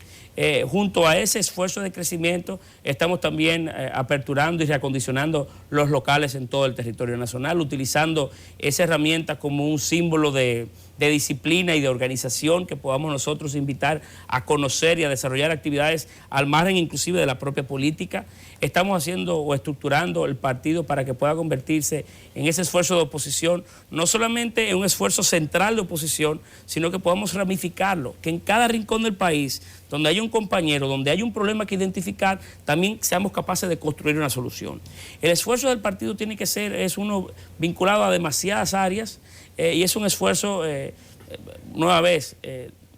Junto a ese esfuerzo de crecimiento, estamos también aperturando y reacondicionando los locales en todo el territorio nacional, utilizando esa herramienta como un símbolo de disciplina y de organización que podamos nosotros invitar a conocer y a desarrollar actividades al margen inclusive de la propia política. Estamos haciendo o estructurando el partido para que pueda convertirse en ese esfuerzo de oposición, no solamente en un esfuerzo central de oposición, sino que podamos ramificarlo, que en cada rincón del país, donde haya un compañero, donde haya un problema que identificar, también seamos capaces de construir una solución. El esfuerzo del partido tiene que ser, es uno vinculado a demasiadas áreas, y es un esfuerzo, nueva vez,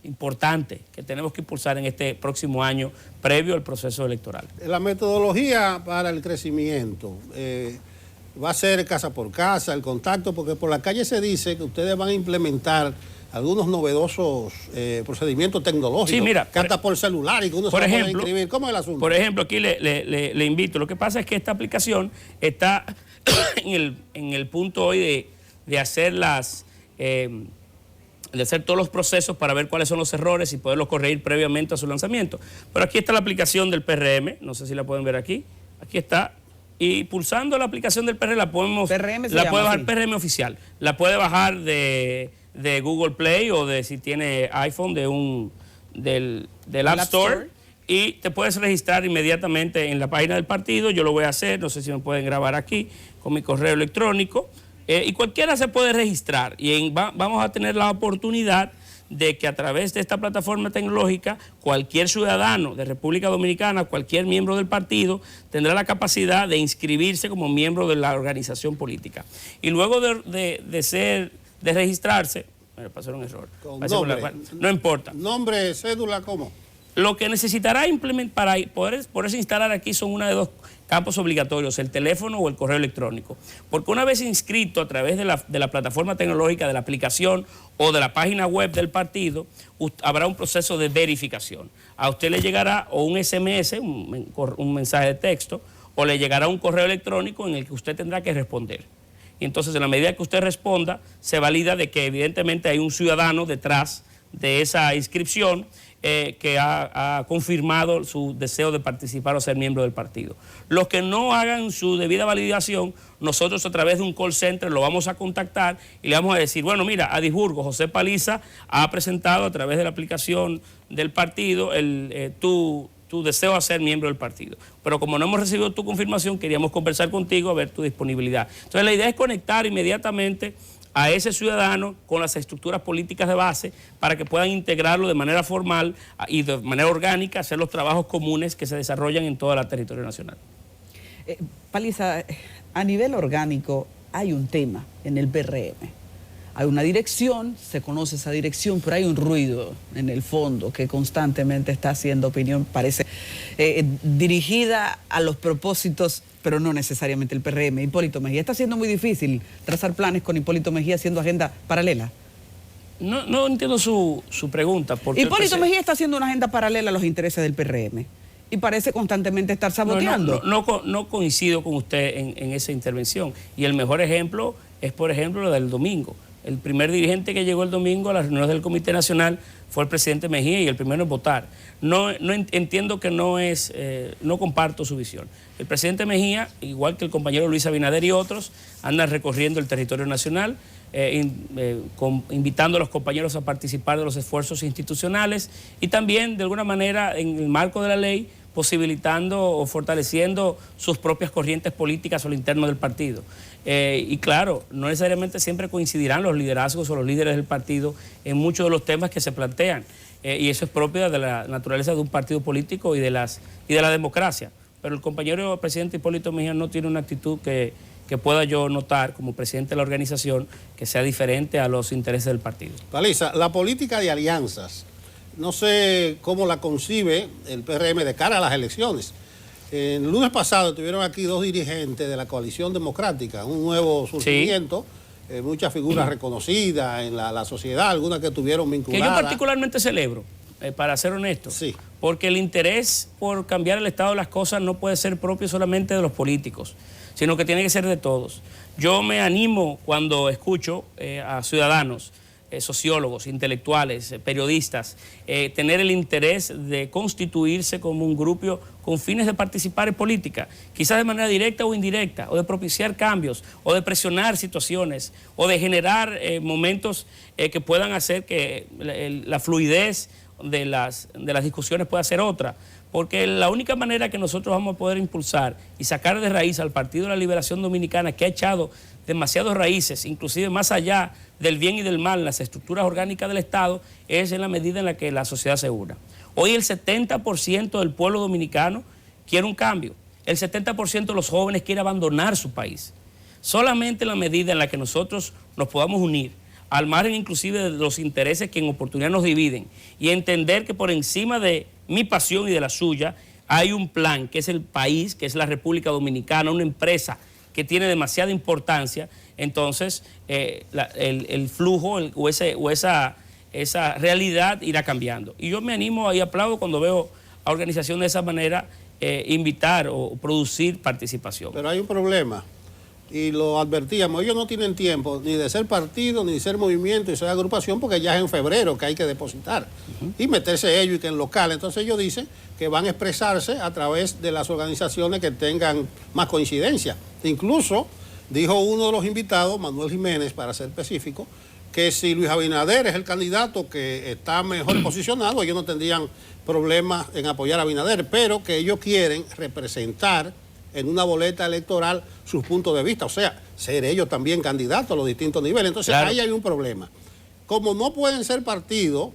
importante que tenemos que impulsar en este próximo año previo al proceso electoral. La metodología para el crecimiento va a ser casa por casa, el contacto, porque por la calle se dice que ustedes van a implementar algunos novedosos procedimientos tecnológicos, sí, mira, que hasta por celular y que uno se puede inscribir. ¿Cómo es el asunto? Por ejemplo, aquí le invito. Lo que pasa es que esta aplicación está en el punto hoy de hacer de hacer todos los procesos para ver cuáles son los errores y poderlos corregir previamente a su lanzamiento. Pero aquí está la aplicación del PRM, no sé si la pueden ver aquí. Aquí está. Y pulsando la aplicación del PRM la puede bajar, PRM oficial. La puede bajar de Google Play o de, si tiene iPhone, del App Store. Y te puedes registrar inmediatamente en la página del partido. Yo lo voy a hacer, no sé si me pueden grabar aquí con mi correo electrónico. Y cualquiera se puede registrar y vamos a tener la oportunidad de que a través de esta plataforma tecnológica cualquier ciudadano de República Dominicana, cualquier miembro del partido, tendrá la capacidad de inscribirse como miembro de la organización política. Y luego de registrarse, me pasó un error. No importa. ¿Nombre, cédula, cómo? Lo que necesitará implementar para poderse instalar aquí son una de dos campos obligatorios, el teléfono o el correo electrónico. Porque una vez inscrito a través de la plataforma tecnológica, de la aplicación o de la página web del partido, habrá un proceso de verificación. A usted le llegará o un SMS, un mensaje de texto, o le llegará un correo electrónico en el que usted tendrá que responder. Y entonces, en la medida que usted responda, se valida de que evidentemente hay un ciudadano detrás de esa inscripción que ha confirmado su deseo de participar o ser miembro del partido. Los que no hagan su debida validación, nosotros a través de un call center lo vamos a contactar y le vamos a decir, bueno, mira, a Disburgo, José Paliza ha presentado a través de la aplicación del partido tu deseo de ser miembro del partido. Pero como no hemos recibido tu confirmación, queríamos conversar contigo a ver tu disponibilidad. Entonces la idea es conectar inmediatamente a ese ciudadano con las estructuras políticas de base para que puedan integrarlo de manera formal y de manera orgánica, hacer los trabajos comunes que se desarrollan en todo el territorio nacional. Paliza, a nivel orgánico hay un tema en el PRM. Hay una dirección, se conoce esa dirección, pero hay un ruido en el fondo que constantemente está haciendo opinión, parece dirigida a los propósitos, pero no necesariamente el PRM. Hipólito Mejía, está siendo muy difícil trazar planes con Hipólito Mejía haciendo agenda paralela. No entiendo su pregunta. Porque Hipólito Mejía está haciendo una agenda paralela a los intereses del PRM y parece constantemente estar saboteando. No coincido con usted en esa intervención. Y el mejor ejemplo es, por ejemplo, lo del domingo. El primer dirigente que llegó el domingo a las reuniones del Comité Nacional fue el presidente Mejía y el primero en votar. Entiendo que no comparto su visión. El presidente Mejía, igual que el compañero Luis Abinader y otros, andan recorriendo el territorio nacional, invitando a los compañeros a participar de los esfuerzos institucionales y también, de alguna manera, en el marco de la ley, posibilitando o fortaleciendo sus propias corrientes políticas a lo interno del partido. Y claro, no necesariamente siempre coincidirán los liderazgos o los líderes del partido en muchos de los temas que se plantean. Y eso es propio de la naturaleza de un partido político y de la democracia. Pero el compañero presidente Hipólito Mejía no tiene una actitud que que pueda yo notar como presidente de la organización que sea diferente a los intereses del partido. Paliza, la política de alianzas, no sé cómo la concibe el PRM de cara a las elecciones. El lunes pasado estuvieron aquí dos dirigentes de la Coalición Democrática, un nuevo surgimiento, sí. Muchas figuras reconocidas en la sociedad, algunas que estuvieron vinculadas. Que yo particularmente celebro, para ser honesto, sí. Porque el interés por cambiar el estado de las cosas no puede ser propio solamente de los políticos, sino que tiene que ser de todos. Yo me animo cuando escucho a ciudadanos, sociólogos, intelectuales, periodistas, tener el interés de constituirse como un grupo con fines de participar en política, quizás de manera directa o indirecta, o de propiciar cambios, o de presionar situaciones, o de generar momentos que puedan hacer que la fluidez de las discusiones pueda ser otra. Porque la única manera que nosotros vamos a poder impulsar y sacar de raíz al Partido de la Liberación Dominicana, que ha echado demasiadas raíces, inclusive más allá del bien y del mal en las estructuras orgánicas del Estado, es en la medida en la que la sociedad se una. Hoy el 70% del pueblo dominicano quiere un cambio. El 70% de los jóvenes quiere abandonar su país. Solamente en la medida en la que nosotros nos podamos unir, al margen inclusive de los intereses que en oportunidad nos dividen, y entender que por encima de mi pasión y de la suya hay un plan, que es el país, que es la República Dominicana, una empresa que tiene demasiada importancia, entonces el flujo o esa realidad irá cambiando. Y yo me animo y aplaudo cuando veo a organizaciones de esa manera invitar o producir participación. Pero hay un problema, y lo advertíamos, ellos no tienen tiempo ni de ser partido, ni de ser movimiento y ser agrupación, porque ya es en febrero que hay que depositar y meterse ellos y que en local. Entonces ellos dicen que van a expresarse a través de las organizaciones que tengan más coincidencia. Incluso dijo uno de los invitados, Manuel Jiménez, para ser específico, que si Luis Abinader es el candidato que está mejor posicionado, ellos no tendrían problemas en apoyar a Abinader, pero que ellos quieren representar en una boleta electoral sus puntos de vista, o sea, ser ellos también candidatos a los distintos niveles. Entonces, claro, ahí hay un problema. Como no pueden ser partidos,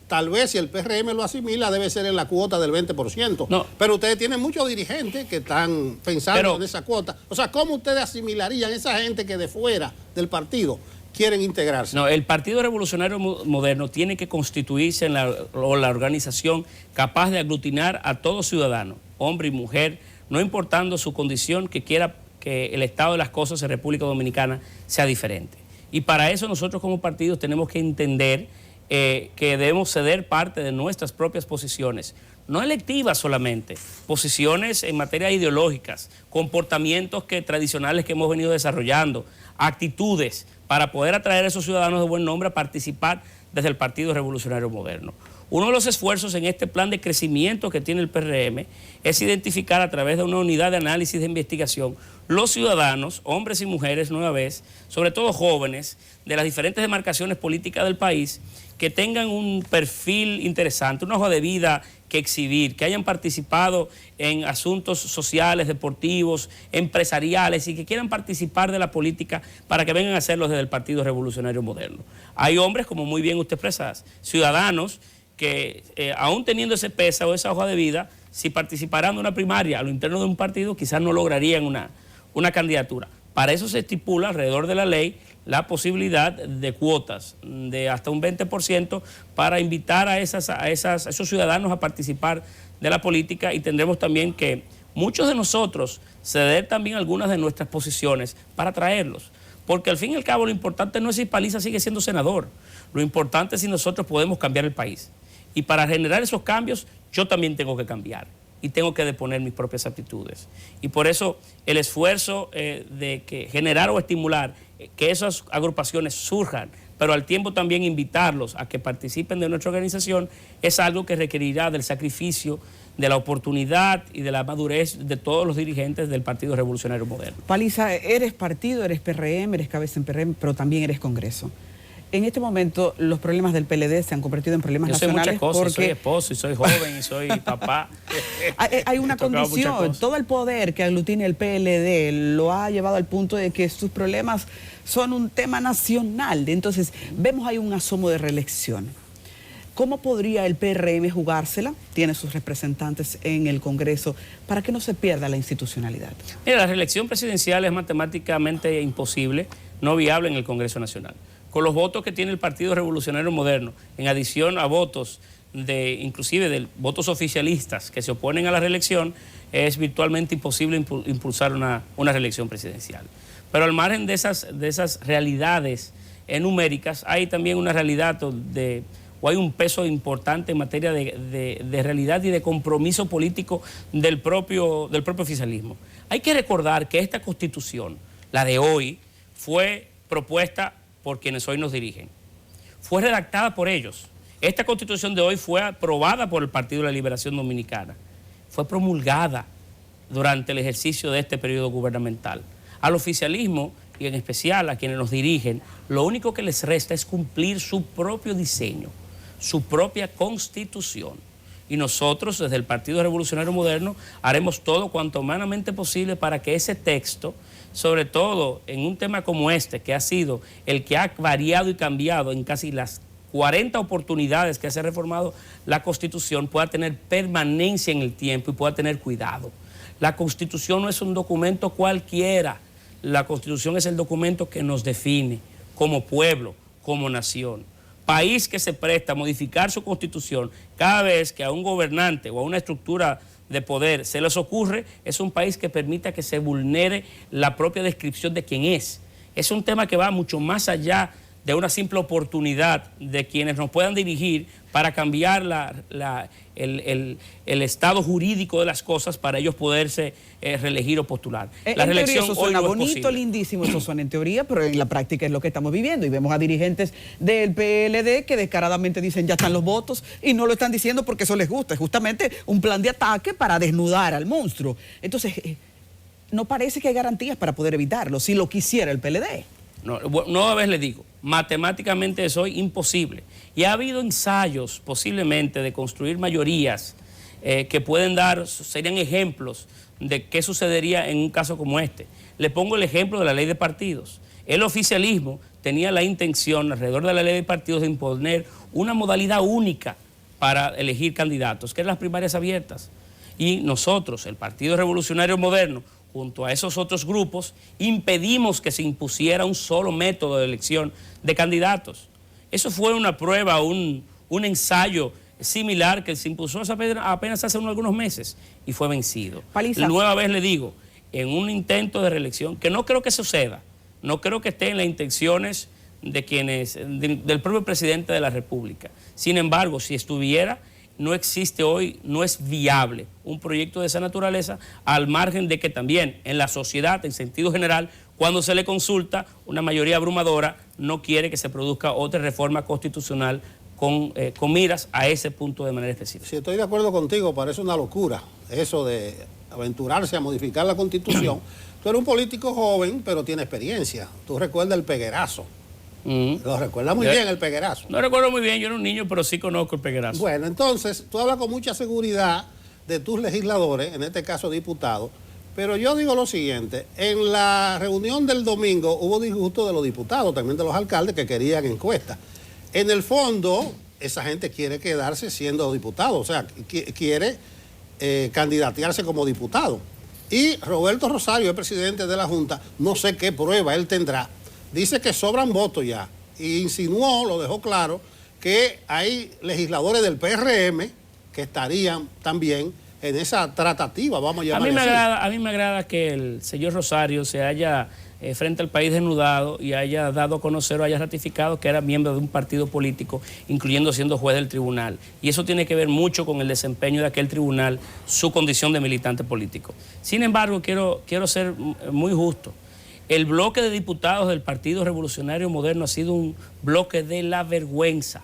tal vez si el PRM lo asimila, debe ser en la cuota del 20%. No. Pero ustedes tienen muchos dirigentes que están pensando en esa cuota. O sea, ¿cómo ustedes asimilarían a esa gente que de fuera del partido quieren integrarse? No, el Partido Revolucionario Moderno tiene que constituirse en la organización capaz de aglutinar a todo ciudadano, hombre y mujer, no importando su condición, que quiera que el estado de las cosas en República Dominicana sea diferente. Y para eso nosotros como partidos tenemos que entender que debemos ceder parte de nuestras propias posiciones, no electivas solamente, posiciones en materia ideológicas, comportamientos tradicionales que hemos venido desarrollando, actitudes para poder atraer a esos ciudadanos de buen nombre a participar desde el Partido Revolucionario Moderno. Uno de los esfuerzos en este plan de crecimiento que tiene el PRM es identificar a través de una unidad de análisis de investigación los ciudadanos, hombres y mujeres, nueva vez, sobre todo jóvenes, de las diferentes demarcaciones políticas del país, que tengan un perfil interesante, una hoja de vida que exhibir, que hayan participado en asuntos sociales, deportivos, empresariales y que quieran participar de la política para que vengan a hacerlo desde el Partido Revolucionario Moderno. Hay hombres, como muy bien usted expresa, ciudadanos, que aún teniendo ese peso o esa hoja de vida, si participaran de una primaria a lo interno de un partido, quizás no lograrían una candidatura. Para eso se estipula alrededor de la ley la posibilidad de cuotas de hasta un 20% para invitar a esos ciudadanos a participar de la política, y tendremos también que muchos de nosotros ceder también algunas de nuestras posiciones para traerlos. Porque al fin y al cabo lo importante no es si Paliza sigue siendo senador, lo importante es si nosotros podemos cambiar el país. Y para generar esos cambios, yo también tengo que cambiar y tengo que deponer mis propias aptitudes. Y por eso el esfuerzo de generar o estimular que esas agrupaciones surjan, pero al tiempo también invitarlos a que participen de nuestra organización, es algo que requerirá del sacrificio, de la oportunidad y de la madurez de todos los dirigentes del Partido Revolucionario Moderno. Paliza, eres partido, eres PRM, eres cabeza en PRM, pero también eres Congreso. En este momento los problemas del PLD se han convertido en problemas nacionales. Yo soy muchas cosas, soy esposo, y soy joven, y soy papá. Hay una condición, todo el poder que aglutina el PLD lo ha llevado al punto de que sus problemas son un tema nacional. Entonces, vemos ahí un asomo de reelección. ¿Cómo podría el PRM jugársela? Tiene sus representantes en el Congreso para que no se pierda la institucionalidad. Mira, la reelección presidencial es matemáticamente imposible, no viable en el Congreso Nacional. Con los votos que tiene el Partido Revolucionario Moderno, en adición a votos inclusive de votos oficialistas que se oponen a la reelección, es virtualmente imposible impulsar una reelección presidencial. Pero al margen de esas realidades numéricas, hay también una realidad o hay un peso importante en materia de realidad y de compromiso político del propio oficialismo. Hay que recordar que esta Constitución, la de hoy, fue propuesta por quienes hoy nos dirigen. Fue redactada por ellos. Esta Constitución de hoy fue aprobada por el Partido de la Liberación Dominicana. Fue promulgada durante el ejercicio de este periodo gubernamental. Al oficialismo, y en especial a quienes nos dirigen, lo único que les resta es cumplir su propio diseño, su propia Constitución. Y nosotros, desde el Partido Revolucionario Moderno, haremos todo cuanto humanamente posible para que ese texto, sobre todo en un tema como este, que ha sido el que ha variado y cambiado en casi las 40 oportunidades que se ha reformado la Constitución, pueda tener permanencia en el tiempo y pueda tener cuidado. La Constitución no es un documento cualquiera. La Constitución es el documento que nos define como pueblo, como nación. País que se presta a modificar su Constitución cada vez que a un gobernante o a una estructura de poder se les ocurre, es un país que permita que se vulnere la propia descripción de quién es. Es un tema que va mucho más allá de una simple oportunidad de quienes nos puedan dirigir para cambiar el estado jurídico de las cosas para ellos poderse reelegir o postular. La reelección eso suena bonito, lindísimo, eso suena en teoría, pero en la práctica es lo que estamos viviendo. Y vemos a dirigentes del PLD que descaradamente dicen ya están los votos y no lo están diciendo porque eso les gusta. Es justamente un plan de ataque para desnudar al monstruo. Entonces, no parece que hay garantías para poder evitarlo, si lo quisiera el PLD. No, a veces le digo, matemáticamente eso es imposible. Y ha habido ensayos posiblemente de construir mayorías que pueden serían ejemplos de qué sucedería en un caso como este. Le pongo el ejemplo de la ley de partidos. El oficialismo tenía la intención alrededor de la ley de partidos de imponer una modalidad única para elegir candidatos, que eran las primarias abiertas. Y nosotros, el Partido Revolucionario Moderno, junto a esos otros grupos, impedimos que se impusiera un solo método de elección de candidatos. Eso fue una prueba, un ensayo similar que se impuso apenas hace algunos meses y fue vencido. Paliza. Nueva vez le digo, en un intento de reelección, que no creo que suceda, no creo que esté en las intenciones del propio presidente de la República. Sin embargo, si estuviera, no existe hoy, no es viable un proyecto de esa naturaleza, al margen de que también en la sociedad, en sentido general, cuando se le consulta, una mayoría abrumadora no quiere que se produzca otra reforma constitucional con miras a ese punto de manera específica. Sí, estoy de acuerdo contigo, parece una locura eso de aventurarse a modificar la Constitución. Tú eres un político joven, pero tienes experiencia. Tú recuerdas el peguerazo. Lo recuerda muy bien el peguerazo. No recuerdo muy bien, yo era un niño, pero sí conozco el peguerazo. Bueno, entonces, tú hablas con mucha seguridad de tus legisladores, en este caso diputados, pero yo digo lo siguiente, en la reunión del domingo hubo disgusto de los diputados, también de los alcaldes que querían encuestas. En el fondo, esa gente quiere quedarse siendo diputado, o sea, quiere candidatearse como diputado. Y Roberto Rosario, el presidente de la Junta, no sé qué prueba él tendrá, dice que sobran votos ya, y insinuó, lo dejó claro, que hay legisladores del PRM que estarían también en esa tratativa, vamos a llamarlo así. A mí me agrada que el señor Rosario se haya, frente al país desnudado, y haya dado a conocer o haya ratificado que era miembro de un partido político, incluyendo siendo juez del tribunal. Y eso tiene que ver mucho con el desempeño de aquel tribunal, su condición de militante político. Sin embargo, quiero ser muy justo. El bloque de diputados del Partido Revolucionario Moderno ha sido un bloque de la vergüenza,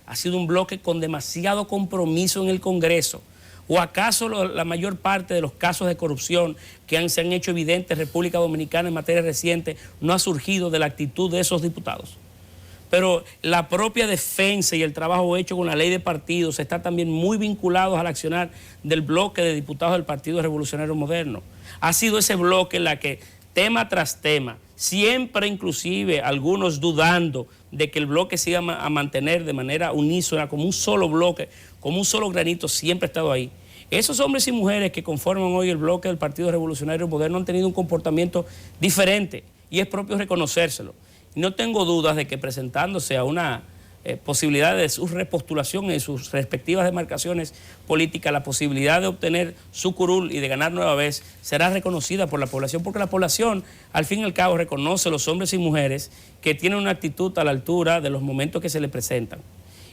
ha sido un bloque con demasiado compromiso en el Congreso. ¿O acaso la mayor parte de los casos de corrupción que se han hecho evidentes en República Dominicana en materia reciente no ha surgido de la actitud de esos diputados? Pero la propia defensa y el trabajo hecho con la ley de partidos está también muy vinculados al accionar del bloque de diputados del Partido Revolucionario Moderno. Ha sido ese bloque en la que tema tras tema siempre inclusive algunos dudando de que el bloque siga a mantener de manera unísona, como un solo bloque, como un solo granito, siempre ha estado ahí. Esos hombres y mujeres que conforman hoy el bloque del Partido Revolucionario Moderno han tenido un comportamiento diferente y es propio reconocérselo. Y no tengo dudas de que presentándose a una posibilidad de su repostulación en sus respectivas demarcaciones políticas, la posibilidad de obtener su curul y de ganar nueva vez será reconocida por la población, porque la población al fin y al cabo reconoce a los hombres y mujeres que tienen una actitud a la altura de los momentos que se les presentan.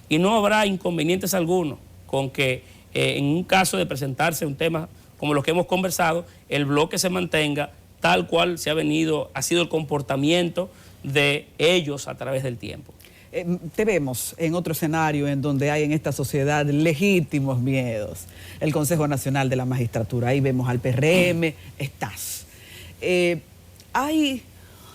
Y no habrá inconvenientes alguno con que en un caso de presentarse un tema como los que hemos conversado, el bloque se mantenga tal cual ha sido el comportamiento de ellos a través del tiempo. Te vemos en otro escenario en donde hay en esta sociedad legítimos miedos. El Consejo Nacional de la Magistratura, ahí vemos al PRM, estás. Hay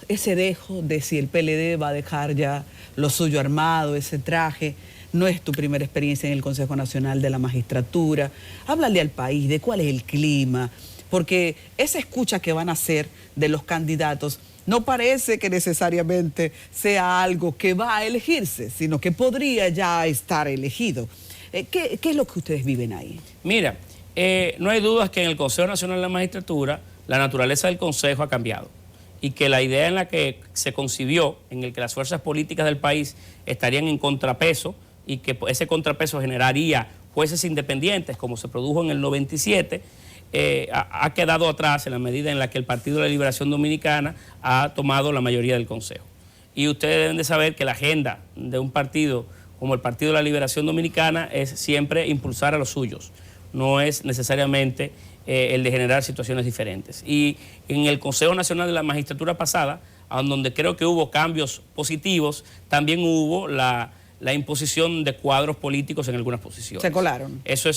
ese dejo de si el PLD va a dejar ya lo suyo armado, ese traje. No es tu primera experiencia en el Consejo Nacional de la Magistratura. Háblale al país de cuál es el clima, porque esa escucha que van a hacer de los candidatos no parece que necesariamente sea algo que va a elegirse, sino que podría ya estar elegido. ¿Qué es lo que ustedes viven ahí? Mira, no hay dudas que en el Consejo Nacional de la Magistratura la naturaleza del Consejo ha cambiado y que la idea en la que se concibió, en el que las fuerzas políticas del país estarían en contrapeso y que ese contrapeso generaría jueces independientes, como se produjo en el 97, ha quedado atrás en la medida en la que el Partido de la Liberación Dominicana ha tomado la mayoría del Consejo. Y ustedes deben de saber que la agenda de un partido como el Partido de la Liberación Dominicana es siempre impulsar a los suyos, no es necesariamente el de generar situaciones diferentes. Y en el Consejo Nacional de la Magistratura pasada, donde creo que hubo cambios positivos, también hubo la imposición de cuadros políticos en algunas posiciones. Se colaron. Eso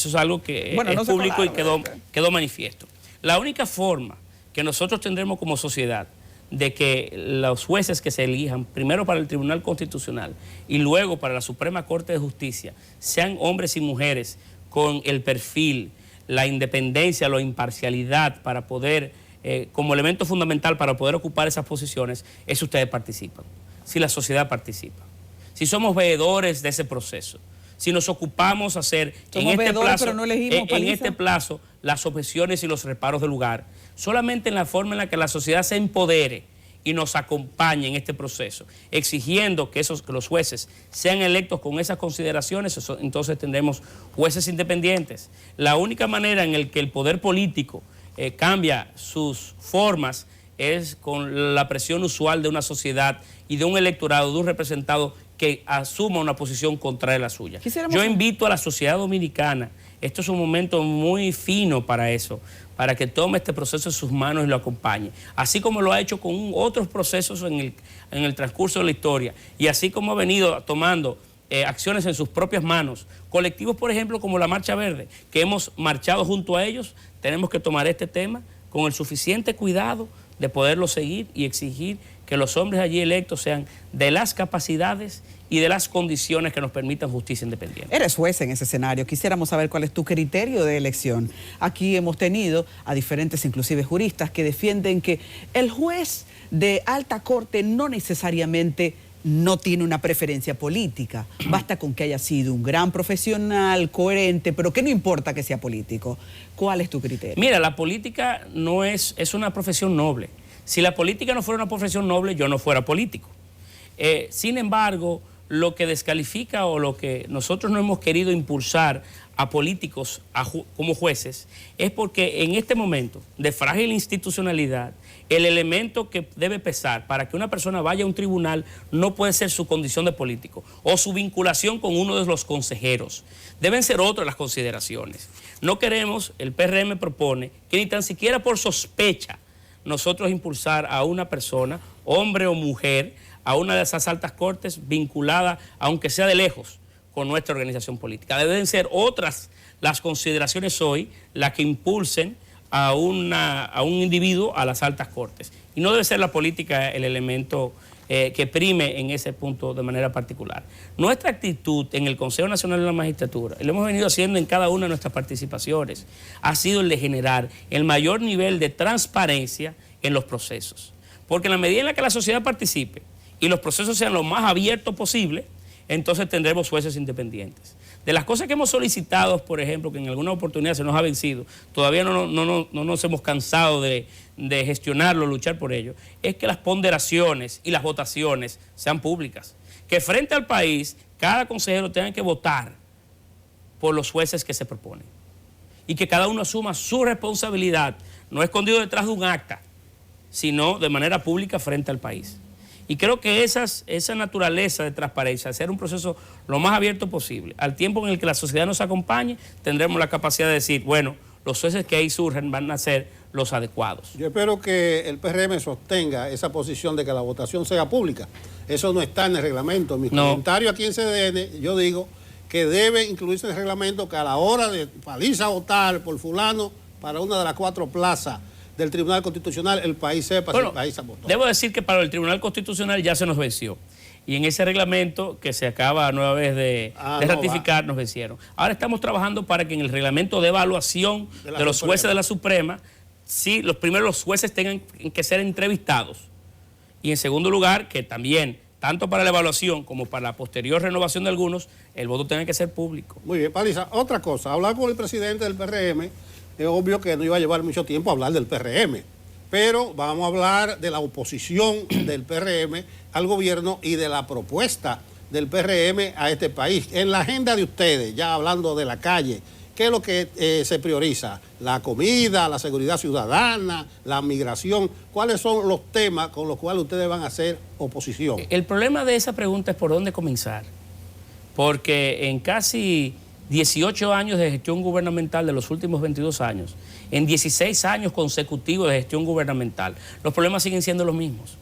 es algo que bueno, es no público colaron, y quedó manifiesto. La única forma que nosotros tendremos como sociedad de que los jueces que se elijan, primero para el Tribunal Constitucional y luego para la Suprema Corte de Justicia, sean hombres y mujeres con el perfil, la independencia, la imparcialidad para poder, como elemento fundamental para poder ocupar esas posiciones, es si ustedes participan, si la sociedad participa, si somos veedores de ese proceso, si nos ocupamos a hacer en este plazo las objeciones y los reparos del lugar, solamente en la forma en la que la sociedad se empodere y nos acompañe en este proceso, exigiendo que los jueces sean electos con esas consideraciones, entonces tendremos jueces independientes. La única manera en la que el poder político cambia sus formas es con la presión usual de una sociedad y de un electorado, de un representado que asuma una posición contraria a la suya. Yo invito a la sociedad dominicana, esto es un momento muy fino para eso, para que tome este proceso en sus manos y lo acompañe, así como lo ha hecho con otros procesos en el transcurso de la historia, y así como ha venido tomando acciones en sus propias manos, colectivos por ejemplo como la Marcha Verde, que hemos marchado junto a ellos. Tenemos que tomar este tema con el suficiente cuidado de poderlo seguir y exigir que los hombres allí electos sean de las capacidades y de las condiciones que nos permitan justicia independiente. Eres juez en ese escenario. Quisiéramos saber cuál es tu criterio de elección. Aquí hemos tenido a diferentes, inclusive juristas, que defienden que el juez de alta corte no necesariamente no tiene una preferencia política. Basta con que haya sido un gran profesional, coherente, pero que no importa que sea político. ¿Cuál es tu criterio? Mira, la política no es una profesión noble. Si la política no fuera una profesión noble, yo no fuera político. Sin embargo, lo que descalifica o lo que nosotros no hemos querido impulsar a políticos como jueces es porque en este momento de frágil institucionalidad, el elemento que debe pesar para que una persona vaya a un tribunal no puede ser su condición de político o su vinculación con uno de los consejeros. Deben ser otras las consideraciones. No queremos, el PRM propone, que ni tan siquiera por sospecha nosotros impulsar a una persona, hombre o mujer, a una de esas altas cortes vinculada, aunque sea de lejos, con nuestra organización política. Deben ser otras las consideraciones hoy las que impulsen a un individuo a las altas cortes. Y no debe ser la política el elemento que prime en ese punto de manera particular. Nuestra actitud en el Consejo Nacional de la Magistratura, y lo hemos venido haciendo en cada una de nuestras participaciones, ha sido el de generar el mayor nivel de transparencia en los procesos. Porque en la medida en la que la sociedad participe y los procesos sean lo más abiertos posible, entonces tendremos jueces independientes. De las cosas que hemos solicitado, por ejemplo, que en alguna oportunidad se nos ha vencido, todavía no nos hemos cansado de gestionarlo, luchar por ello, es que las ponderaciones y las votaciones sean públicas. Que frente al país, cada consejero tenga que votar por los jueces que se proponen. Y que cada uno asuma su responsabilidad, no escondido detrás de un acta, sino de manera pública frente al país. Y creo que esa naturaleza de transparencia, hacer un proceso lo más abierto posible, al tiempo en el que la sociedad nos acompañe, tendremos la capacidad de decir, bueno, los jueces que ahí surgen van a ser los adecuados. Yo espero que el PRM sostenga esa posición de que la votación sea pública. Eso no está en el reglamento. En mi comentario aquí en CDN, yo digo que debe incluirse en el reglamento que a la hora de Paliza votar por fulano para una de las 4 plazas del Tribunal Constitucional, el país sepa si el país votó. Debo decir que para el Tribunal Constitucional ya se nos venció. Y en ese reglamento que se acaba nueva vez de ratificar, nos vencieron. Ahora estamos trabajando para que en el reglamento de evaluación de los jueces de la Suprema, sí, los jueces tengan que ser entrevistados. Y en segundo lugar, que también, tanto para la evaluación como para la posterior renovación de algunos, el voto tenga que ser público. Muy bien, Paliza, otra cosa, hablar con el presidente del PRM, es obvio que no iba a llevar mucho tiempo hablar del PRM, pero vamos a hablar de la oposición del PRM al gobierno y de la propuesta del PRM a este país. En la agenda de ustedes, ya hablando de la calle, ¿qué es lo que se prioriza? La comida, la seguridad ciudadana, la migración. ¿Cuáles son los temas con los cuales ustedes van a hacer oposición? El problema de esa pregunta es por dónde comenzar, porque en casi 18 años de gestión gubernamental de los últimos 22 años, en 16 años consecutivos de gestión gubernamental, los problemas siguen siendo los mismos.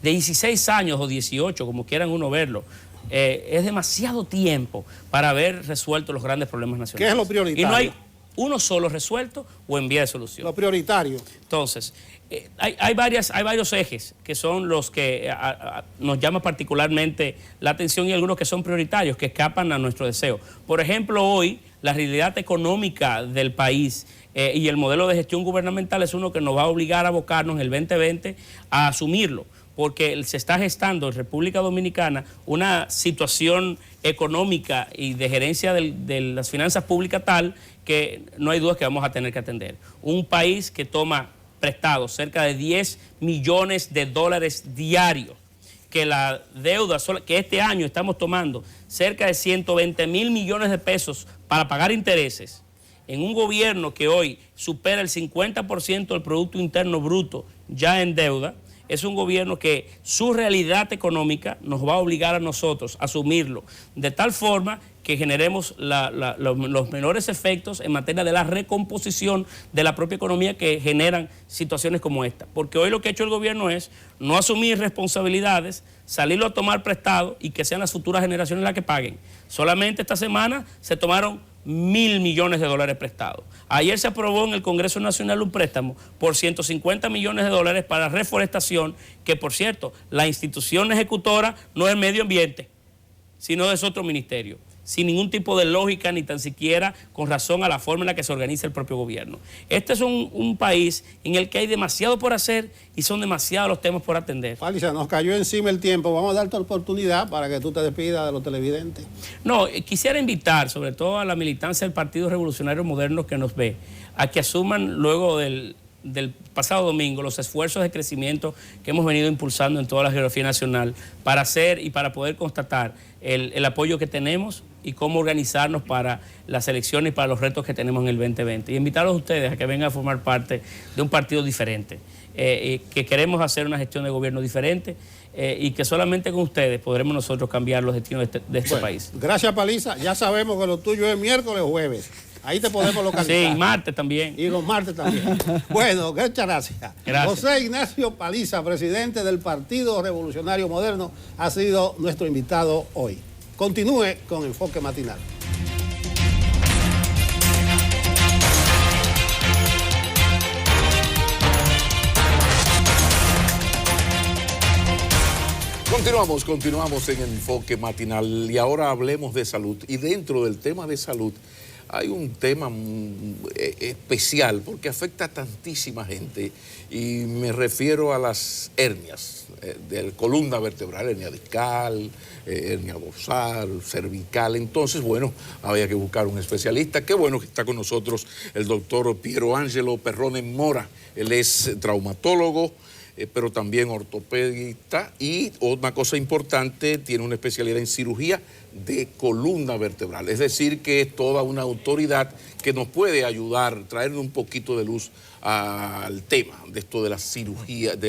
De 16 años o 18, como quieran uno verlo, es demasiado tiempo para haber resuelto los grandes problemas nacionales. ¿Qué es lo prioritario? Y no hay uno solo resuelto o en vía de solución. Lo prioritario. Entonces, hay varios ejes que son los que nos llama particularmente la atención y algunos que son prioritarios, que escapan a nuestro deseo. Por ejemplo, hoy la realidad económica del país y el modelo de gestión gubernamental es uno que nos va a obligar a abocarnos en el 2020 a asumirlo, porque se está gestando en República Dominicana una situación económica y de gerencia de las finanzas públicas tal que no hay dudas que vamos a tener que atender. Un país que toma prestados cerca de 10 millones de dólares diarios, que la deuda que este año estamos tomando cerca de 120 mil millones de pesos para pagar intereses, en un gobierno que hoy supera el 50% del Producto Interno Bruto ya en deuda. Es un gobierno que su realidad económica nos va a obligar a nosotros a asumirlo de tal forma que generemos los menores efectos en materia de la recomposición de la propia economía que generan situaciones como esta. Porque hoy lo que ha hecho el gobierno es no asumir responsabilidades, salirlo a tomar prestado y que sean las futuras generaciones las que paguen. Solamente esta semana se tomaron 1.000 millones de dólares prestados. Ayer se aprobó en el Congreso Nacional un préstamo por 150 millones de dólares para reforestación, que por cierto, la institución ejecutora no es Medio Ambiente, sino es otro ministerio, sin ningún tipo de lógica ni tan siquiera con razón a la forma en la que se organiza el propio gobierno. Este es un país en el que hay demasiado por hacer y son demasiados los temas por atender. Paliza, nos cayó encima el tiempo. Vamos a darte la oportunidad para que tú te despidas de los televidentes. No, quisiera invitar sobre todo a la militancia del Partido Revolucionario Moderno que nos ve a que asuman luego del pasado domingo los esfuerzos de crecimiento que hemos venido impulsando en toda la geografía nacional para hacer y para poder constatar el apoyo que tenemos y cómo organizarnos para las elecciones y para los retos que tenemos en el 2020. Y invitarlos a ustedes a que vengan a formar parte de un partido diferente, que queremos hacer una gestión de gobierno diferente y que solamente con ustedes podremos nosotros cambiar los destinos de este país. Gracias, Paliza. Ya sabemos que lo tuyo es miércoles o jueves. Ahí te podemos localizar. Sí, martes también. Y los martes también. Bueno, muchas gracias. José Ignacio Paliza, presidente del Partido Revolucionario Moderno, ha sido nuestro invitado hoy. Continúe con Enfoque Matinal. Continuamos en Enfoque Matinal y ahora hablemos de salud. Y dentro del tema de salud hay un tema especial porque afecta a tantísima gente y me refiero a las hernias de la columna vertebral, hernia discal, hernia dorsal, cervical. Entonces, bueno, había que buscar un especialista. Qué bueno que está con nosotros el doctor Piero Angelo Perrone Mora. Él es traumatólogo, pero también ortopedista, y una cosa importante, tiene una especialidad en cirugía de columna vertebral, es decir, que es toda una autoridad que nos puede ayudar, traerle un poquito de luz al tema de esto de las cirugías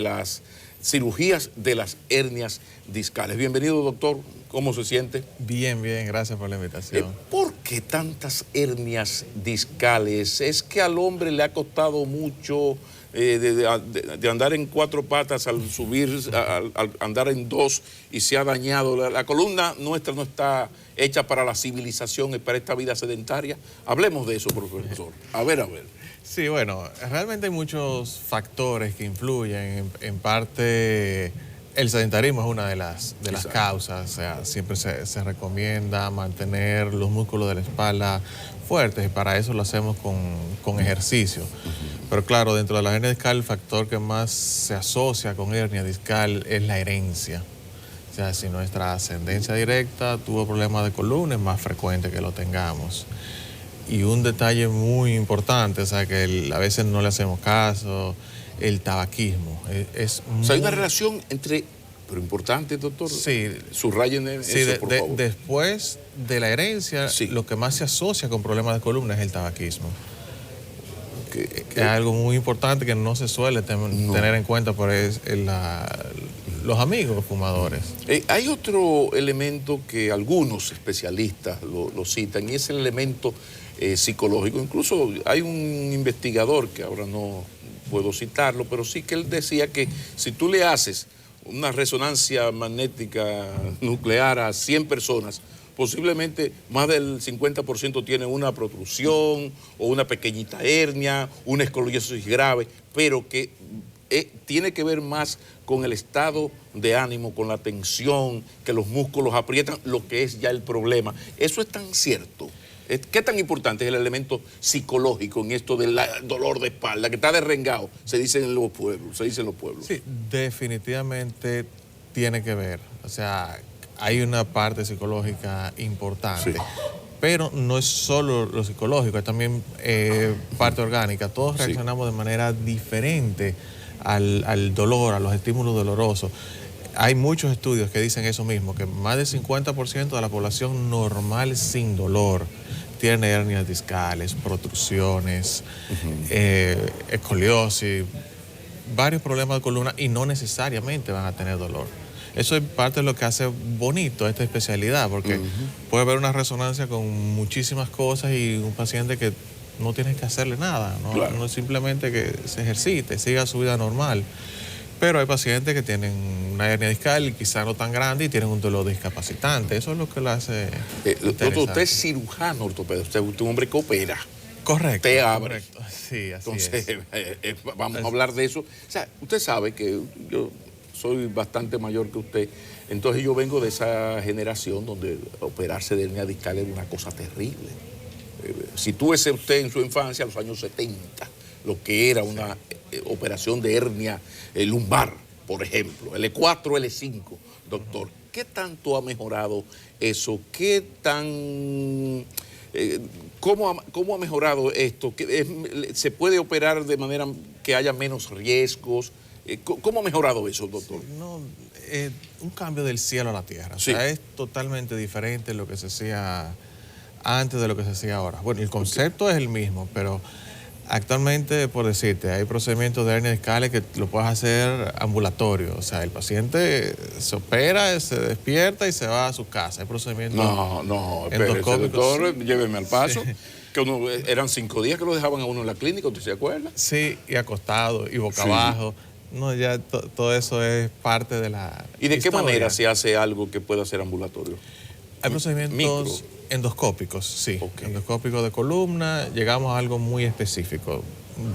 de las hernias discales. Bienvenido, doctor. ¿Cómo se siente? Bien, bien, gracias por la invitación. ¿Por qué tantas hernias discales? ¿Es que al hombre le ha costado mucho de andar en 4 patas al subir, al andar en 2 y se ha dañado? La columna nuestra no está hecha para la civilización y para esta vida sedentaria. Hablemos de eso, profesor. A ver. Sí, bueno, realmente hay muchos factores que influyen. En parte, el sedentarismo es una de las causas. O sea, siempre se recomienda mantener los músculos de la espalda fuertes, y para eso lo hacemos con ejercicio. Pero claro, dentro de la hernia discal, el factor que más se asocia con hernia discal es la herencia. O sea, si nuestra ascendencia directa tuvo problemas de columna, es más frecuente que lo tengamos. Y un detalle muy importante, o sea, que a veces no le hacemos caso, el tabaquismo. O sea, hay una relación entre, pero importante, doctor. Sí. Subrayen eso, por favor. Después de la herencia, sí, lo que más se asocia con problemas de columna es el tabaquismo. Que es algo muy importante que no se suele tener en cuenta por los amigos fumadores. Hay otro elemento que algunos especialistas lo citan, y es el elemento psicológico. Incluso hay un investigador, que ahora no puedo citarlo, pero sí que él decía que si tú le haces una resonancia magnética nuclear a 100 personas, posiblemente más del 50% tienen una protrusión o una pequeñita hernia, una escoliosis grave, pero que tiene que ver más con el estado de ánimo, con la tensión, que los músculos aprietan, lo que es ya el problema. ¿Eso es tan cierto? ¿Qué tan importante es el elemento psicológico en esto del dolor de espalda, que está derrengado, se dice en los pueblos? Sí, definitivamente tiene que ver. O sea, hay una parte psicológica importante. Sí. Pero no es solo lo psicológico, es también parte orgánica. Todos reaccionamos de manera diferente al dolor, a los estímulos dolorosos. Hay muchos estudios que dicen eso mismo, que más del 50% de la población normal sin dolor tiene hernias discales, protrusiones, escoliosis, varios problemas de columna, y no necesariamente van a tener dolor. Eso es parte de lo que hace bonito esta especialidad, porque puede haber una resonancia con muchísimas cosas y un paciente que no tiene que hacerle nada, ¿no? Claro. No es simplemente que se ejercite, siga su vida normal. Pero hay pacientes que tienen una hernia discal, quizá no tan grande, y tienen un dolor discapacitante. Eso es lo que lo hace usted es cirujano ortopedista, usted es un hombre que opera. Correcto. Te abre. Correcto. Sí, así entonces, es. Vamos a hablar de eso. O sea, usted sabe que yo soy bastante mayor que usted, entonces yo vengo de esa generación donde operarse de hernia discal era una cosa terrible. Sitúese usted en su infancia, a los años 70, lo que era una operación de hernia lumbar, por ejemplo, L4, L5, doctor. ¿Qué tanto ha mejorado eso? ¿Qué tan... ¿Cómo ha mejorado esto? ¿Se puede operar de manera que haya menos riesgos? ¿Cómo ha mejorado eso, doctor? Sí, no, un cambio del cielo a la tierra. Sí. O sea, es totalmente diferente lo que se hacía antes de lo que se hacía ahora. Bueno, el concepto es el mismo, pero actualmente, por decirte, hay procedimientos de hernia discales que lo puedes hacer ambulatorio. O sea, el paciente se opera, se despierta y se va a su casa. Hay procedimientos endoscópicos. Doctor, lléveme al paso. Sí. Que eran 5 días que lo dejaban a uno en la clínica, ¿usted se acuerda? Sí, y acostado, y boca abajo. No, ya todo eso es parte de la ¿Y de qué manera se hace algo que pueda ser ambulatorio? Hay procedimientos endoscópicos, sí. Okay. Endoscópicos de columna, llegamos a algo muy específico.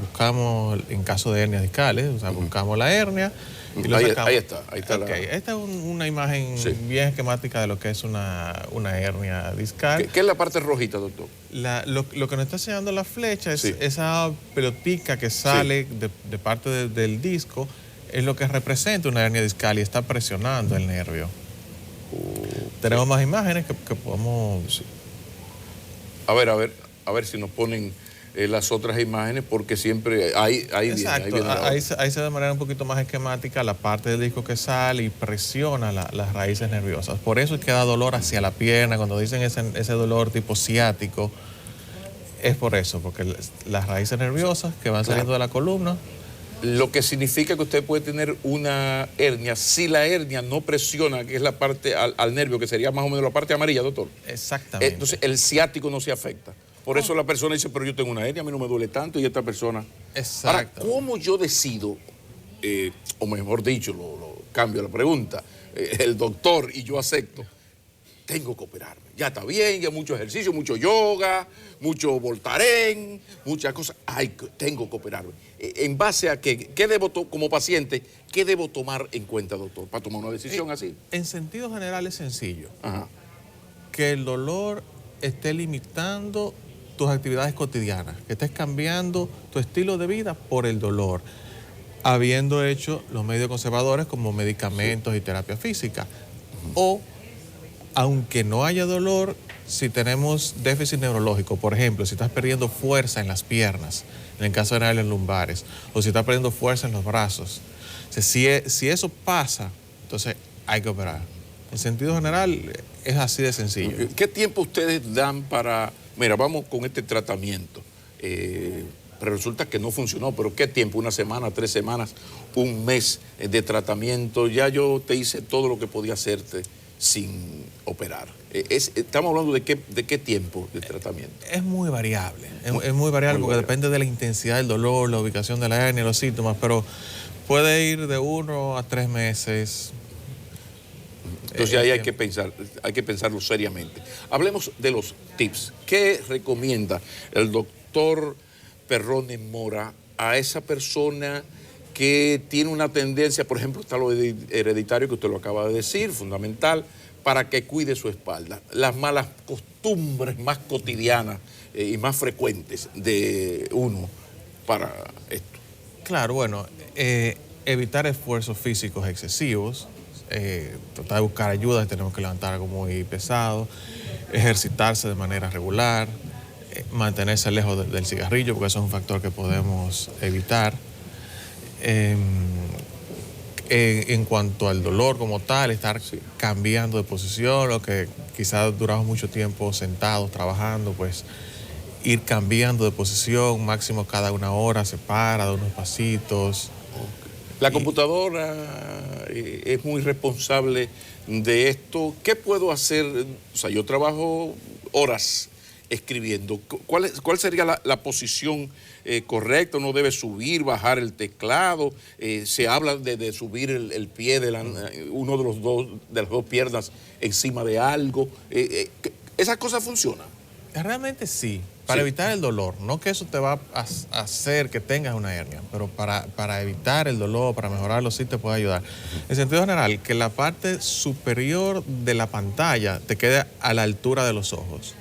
Buscamos, en caso de hernias discales, o sea, buscamos la hernia Y lo sacamos. Ahí está. Okay. Esta es una imagen bien esquemática de lo que es una hernia discal. ¿Qué es la parte rojita, doctor? Lo que nos está enseñando la flecha es esa pelotica que sale de parte del disco, es lo que representa una hernia discal y está presionando el nervio. Tenemos más imágenes que podemos... A ver si nos ponen las otras imágenes, porque siempre ahí se ve de manera un poquito más esquemática la parte del disco que sale y presiona las raíces nerviosas. Por eso es que da dolor hacia la pierna. Cuando dicen ese dolor tipo ciático, es por eso, porque las raíces nerviosas que van saliendo de la columna. Lo que significa que usted puede tener una hernia si la hernia no presiona, que es la parte al nervio, que sería más o menos la parte amarilla, doctor. Exactamente. Entonces el ciático no se afecta. Por eso la persona dice, pero yo tengo una hernia, a mí no me duele tanto, y esta persona... Exacto. Ahora, ¿cómo yo decido, o mejor dicho, cambio la pregunta, el doctor y yo acepto, tengo que operarme? Ya está bien, ya mucho ejercicio, mucho yoga, mucho voltaren, muchas cosas. Tengo que operarme. ¿En base a qué debo, como paciente, qué debo tomar en cuenta, doctor, para tomar una decisión así? En sentido general es sencillo. Ajá. Que el dolor esté limitando tus actividades cotidianas, que estés cambiando tu estilo de vida por el dolor, habiendo hecho los medios conservadores como medicamentos y terapia física. O, aunque no haya dolor, si tenemos déficit neurológico, por ejemplo, si estás perdiendo fuerza en las piernas, en el caso de hernias lumbares, o si estás perdiendo fuerza en los brazos. O sea, si eso pasa, entonces hay que operar. En sentido general, es así de sencillo. ¿Qué tiempo ustedes dan para... Mira, vamos con este tratamiento, pero resulta que no funcionó, pero ¿qué tiempo? ¿Una semana, 3 semanas, un mes de tratamiento? Ya yo te hice todo lo que podía hacerte sin operar. Estamos hablando de qué tiempo de tratamiento. Es muy variable, es muy variable porque depende de la intensidad del dolor, la ubicación de la hernia, los síntomas, pero puede ir de 1 a 3 meses. Entonces ahí hay que pensarlo seriamente. Hablemos de los tips. ¿Qué recomienda el doctor Perrone Mora a esa persona que tiene una tendencia, por ejemplo, está lo hereditario que usted lo acaba de decir, fundamental, para que cuide su espalda? Las malas costumbres más cotidianas y más frecuentes de uno para esto. Claro, bueno, evitar esfuerzos físicos excesivos, tratar de buscar ayuda si tenemos que levantar algo muy pesado, ejercitarse de manera regular, mantenerse lejos del cigarrillo, porque eso es un factor que podemos evitar. En cuanto al dolor como tal, estar cambiando de posición, lo que quizás duramos mucho tiempo sentados trabajando, pues ir cambiando de posición, máximo cada 1 hora, se para, da unos pasitos. La computadora es muy responsable de esto. ¿Qué puedo hacer? O sea, yo trabajo horas escribiendo. ¿Cuál sería la posición correcta? ¿Uno debe subir, bajar el teclado? Se habla de subir el pie de uno de las dos piernas encima de algo. ¿Esas cosas funcionan? Realmente sí, para evitar el dolor. No que eso te va a hacer que tengas una hernia, pero para evitar el dolor, para mejorarlo, sí te puede ayudar. En sentido general, que la parte superior de la pantalla te quede a la altura de los ojos.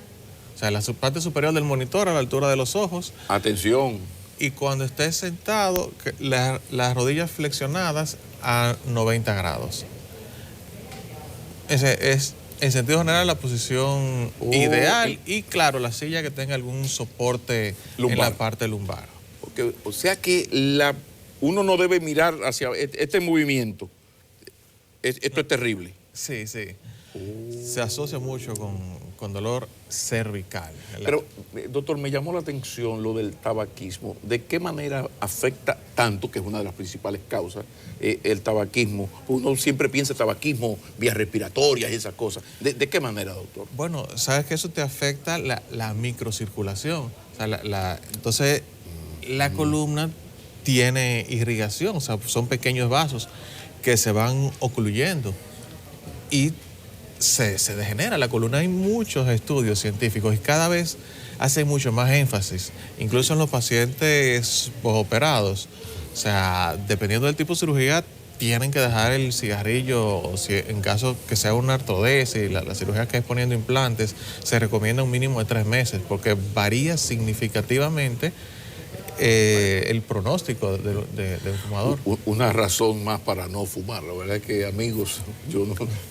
O sea, la parte superior del monitor a la altura de los ojos. Atención. Y cuando estés sentado, las rodillas flexionadas a 90 grados. Ese es, en sentido general, la posición ideal. Y claro, la silla que tenga algún soporte lumbar, en la parte lumbar. Porque, o sea que uno no debe mirar hacia este movimiento. Esto es terrible. Sí, sí. Se asocia mucho con dolor cervical. Pero, doctor, me llamó la atención lo del tabaquismo. ¿De qué manera afecta tanto, que es una de las principales causas, el tabaquismo? Uno siempre piensa tabaquismo, vías respiratorias y esas cosas. ¿De qué manera, doctor? Bueno, sabes que eso te afecta la microcirculación. O sea, entonces, la columna tiene irrigación, o sea, son pequeños vasos que se van ocluyendo y se degenera la columna. Hay muchos estudios científicos y cada vez hacen mucho más énfasis, incluso en los pacientes posoperados. O sea, dependiendo del tipo de cirugía, tienen que dejar el cigarrillo, o si en caso que sea una artrodesis, la cirugía que es poniendo implantes, se recomienda un mínimo de 3 meses, porque varía significativamente el pronóstico del fumador. Una razón más para no fumar. La verdad es que, amigos,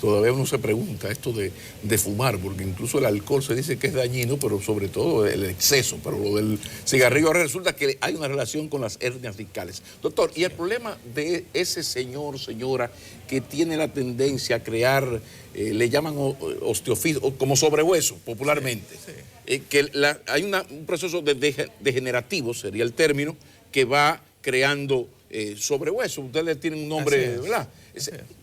todavía uno se pregunta esto de fumar, porque incluso el alcohol se dice que es dañino, pero sobre todo el exceso. Pero lo del cigarrillo, ahora resulta que hay una relación con las hernias discales. Doctor, y el problema de ese señor, señora, que tiene la tendencia a crear, le llaman osteofisis, como sobrehueso, popularmente. Sí, sí. Que hay un proceso degenerativo, sería el término, que va creando sobrehueso. Ustedes tienen un nombre, ¿verdad?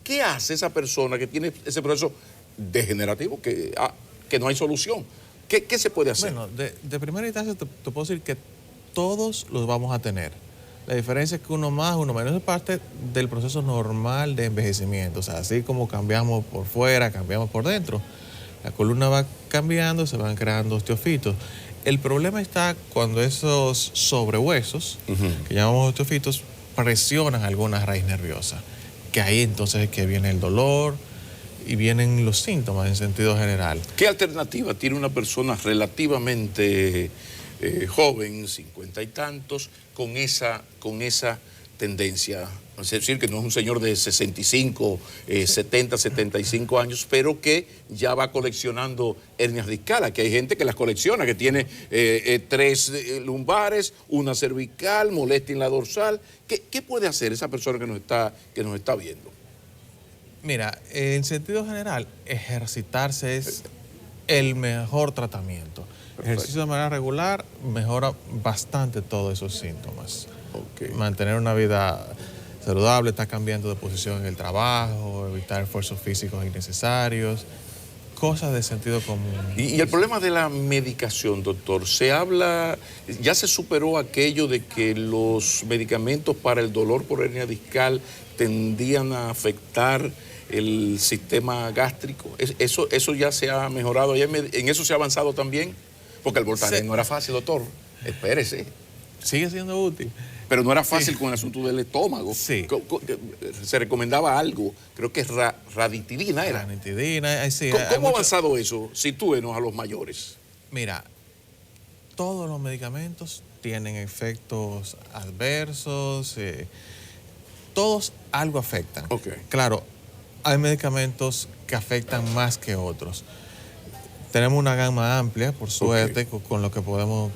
¿Qué hace esa persona que tiene ese proceso degenerativo que no hay solución? ¿Qué se puede hacer? Bueno, de primera instancia te puedo decir que todos los vamos a tener. La diferencia es que uno más, uno menos, es parte del proceso normal de envejecimiento. O sea, así como cambiamos por fuera, cambiamos por dentro. La columna va cambiando, se van creando osteofitos. El problema está cuando esos sobrehuesos, que llamamos osteofitos, presionan alguna raíz nerviosa. Que ahí entonces es que viene el dolor y vienen los síntomas en sentido general. ¿Qué alternativa tiene una persona relativamente joven, 50 y tantos, con esa tendencia? Es decir, que no es un señor de 65, 70, 75 años, pero que ya va coleccionando hernias discales, que hay gente que las colecciona, que tiene 3 lumbares, una cervical, molestia en la dorsal. ¿Qué puede hacer esa persona que nos está viendo? Mira, en sentido general, ejercitarse es el mejor tratamiento. Perfecto. Ejercicio de manera regular mejora bastante todos esos síntomas. Okay. Mantener una vida saludable, estar cambiando de posición en el trabajo, evitar esfuerzos físicos innecesarios, cosas de sentido común. Y el problema de la medicación, doctor, se habla, ya se superó aquello de que los medicamentos para el dolor por hernia discal tendían a afectar el sistema gástrico. Eso ya se ha mejorado, en eso se ha avanzado también, porque el Voltaren no era fácil, doctor. Espérese. Sigue siendo útil. Pero no era fácil con el asunto del estómago. Sí. Se recomendaba algo, creo que es ranitidina era. Ranitidina, sí. ¿Cómo ha avanzado eso? Sitúenos a los mayores. Mira, todos los medicamentos tienen efectos adversos, todos algo afectan. Okay. Claro, hay medicamentos que afectan más que otros. Tenemos una gama amplia, por suerte, con lo que podemos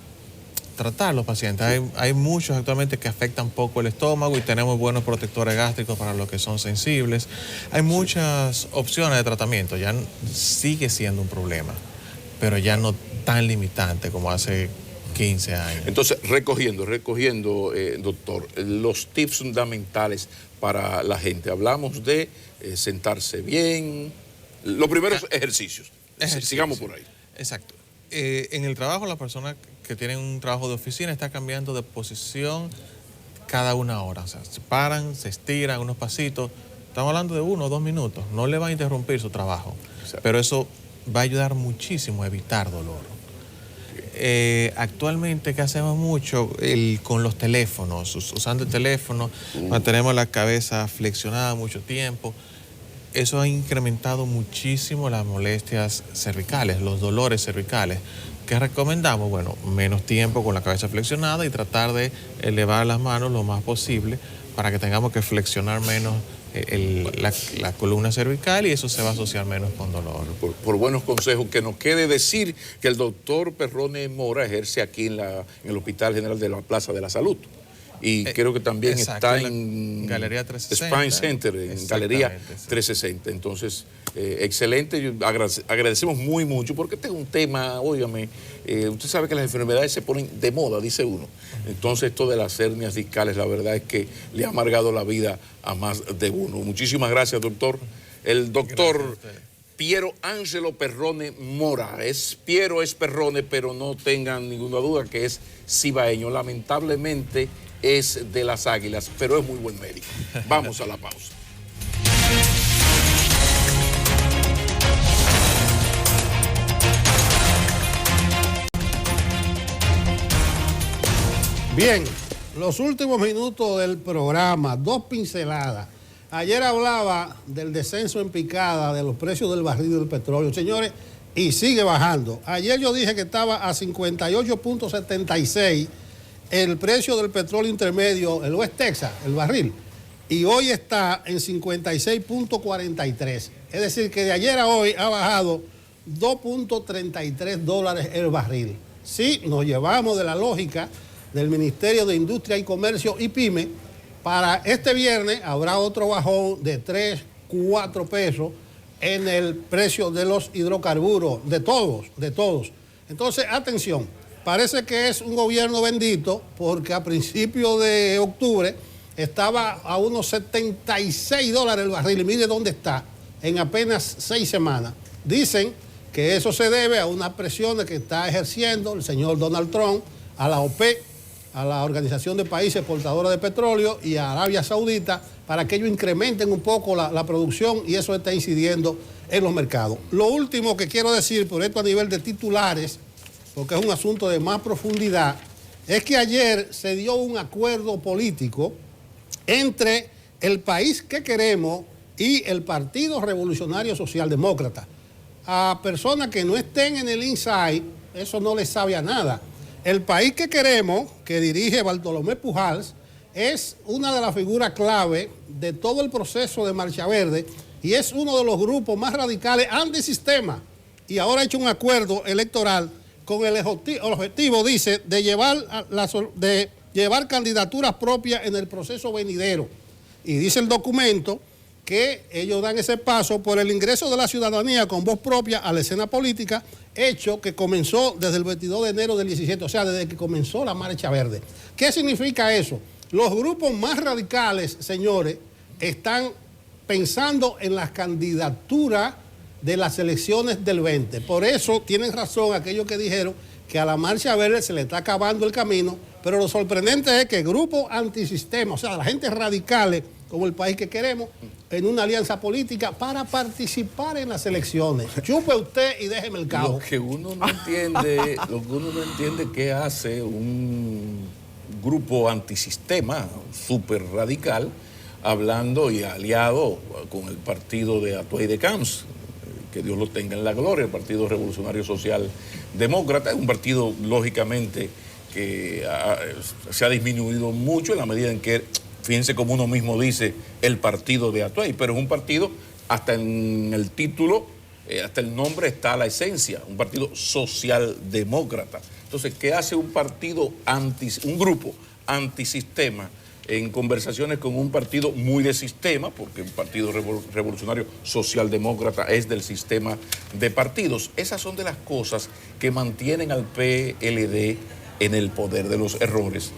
tratar los pacientes. Hay muchos actualmente que afectan poco el estómago y tenemos buenos protectores gástricos para los que son sensibles. Hay muchas opciones de tratamiento, ya sigue siendo un problema, pero ya no tan limitante como hace 15 años. Entonces, recogiendo, doctor, los tips fundamentales para la gente. Hablamos de sentarse bien. Lo primero es ejercicios. Sigamos por ahí. Exacto. En el trabajo, la persona que tiene un trabajo de oficina está cambiando de posición cada 1 hora. O sea, se paran, se estiran unos pasitos. Estamos hablando de 1 o 2 minutos. No le va a interrumpir su trabajo. Exacto. Pero eso va a ayudar muchísimo a evitar dolor. Actualmente, ¿qué hacemos mucho? Con los teléfonos, usando el teléfono, mantenemos la cabeza flexionada mucho tiempo. Eso ha incrementado muchísimo las molestias cervicales, los dolores cervicales. ¿Qué recomendamos? Bueno, menos tiempo con la cabeza flexionada y tratar de elevar las manos lo más posible para que tengamos que flexionar menos la columna cervical y eso se va a asociar menos con dolor. Por buenos consejos, que nos quede decir que el doctor Perrone Mora ejerce aquí en el Hospital General de la Plaza de la Salud. Y creo que también está en Galería 360. Spine Center, en Galería 360. Entonces, excelente. Agradecemos mucho, porque este es un tema, óigame, usted sabe que las enfermedades se ponen de moda, dice uno. Entonces, esto de las hernias discales, la verdad es que le ha amargado la vida a más de uno. Muchísimas gracias, doctor. El doctor Piero Angelo Perrone Mora. Piero es Perrone, pero no tengan ninguna duda que es cibaeño. Lamentablemente es de las Águilas, pero es muy buen médico. Vamos a la pausa. Bien, los últimos minutos del programa, 2 pinceladas Ayer hablaba del descenso en picada de los precios del barril del petróleo, señores, y sigue bajando. Ayer yo dije que estaba a 58.76 el precio del petróleo intermedio, el West Texas, el barril, y hoy está en 56.43. Es decir, que de ayer a hoy ha bajado $2.33 el barril. Si nos llevamos de la lógica del Ministerio de Industria y Comercio y PYME, para este viernes habrá otro bajón de 3, 4 pesos en el precio de los hidrocarburos, de todos. Entonces, atención, parece que es un gobierno bendito porque a principios de octubre estaba a unos $76 el barril y mire dónde está en apenas 6 semanas. Dicen que eso se debe a unas presiones que está ejerciendo el señor Donald Trump a la OPEC, a la Organización de Países Exportadores de Petróleo y a Arabia Saudita para que ellos incrementen un poco la producción y eso está incidiendo en los mercados. Lo último que quiero decir, por esto a nivel de titulares, porque es un asunto de más profundidad, es que ayer se dio un acuerdo político entre el País que Queremos y el Partido Revolucionario Socialdemócrata. A personas que no estén en el inside, eso no les sabe a nada. El País que Queremos, que dirige Bartolomé Pujals, es una de las figuras clave de todo el proceso de Marcha Verde y es uno de los grupos más radicales antisistema. Y ahora ha hecho un acuerdo electoral con el objetivo, dice, de llevar candidaturas propias en el proceso venidero. Y dice el documento que ellos dan ese paso por el ingreso de la ciudadanía con voz propia a la escena política, hecho que comenzó desde el 22 de enero del 17, o sea, desde que comenzó la Marcha Verde. ¿Qué significa eso? Los grupos más radicales, señores, están pensando en las candidaturas de las elecciones del 20. Por eso tienen razón aquellos que dijeron que a la Marcha Verde se le está acabando el camino, pero lo sorprendente es que grupos antisistema, o sea, la gente radicales, como el País que Queremos, en una alianza política para participar en las elecciones. Chupe usted y déjeme el cabo. Lo que uno no entiende, qué hace un grupo antisistema súper radical hablando y aliado con el partido de Atuay de Camps, que Dios lo tenga en la gloria, el Partido Revolucionario Social Demócrata. Es un partido, lógicamente, que se ha disminuido mucho en la medida en que, fíjense como uno mismo dice, el partido de Atuay, pero es un partido, hasta en el título, hasta el nombre está la esencia, un partido socialdemócrata. Entonces, ¿qué hace un grupo antisistema en conversaciones con un partido muy de sistema, porque un partido revolucionario socialdemócrata es del sistema de partidos? Esas son de las cosas que mantienen al PLD en el poder de los errores.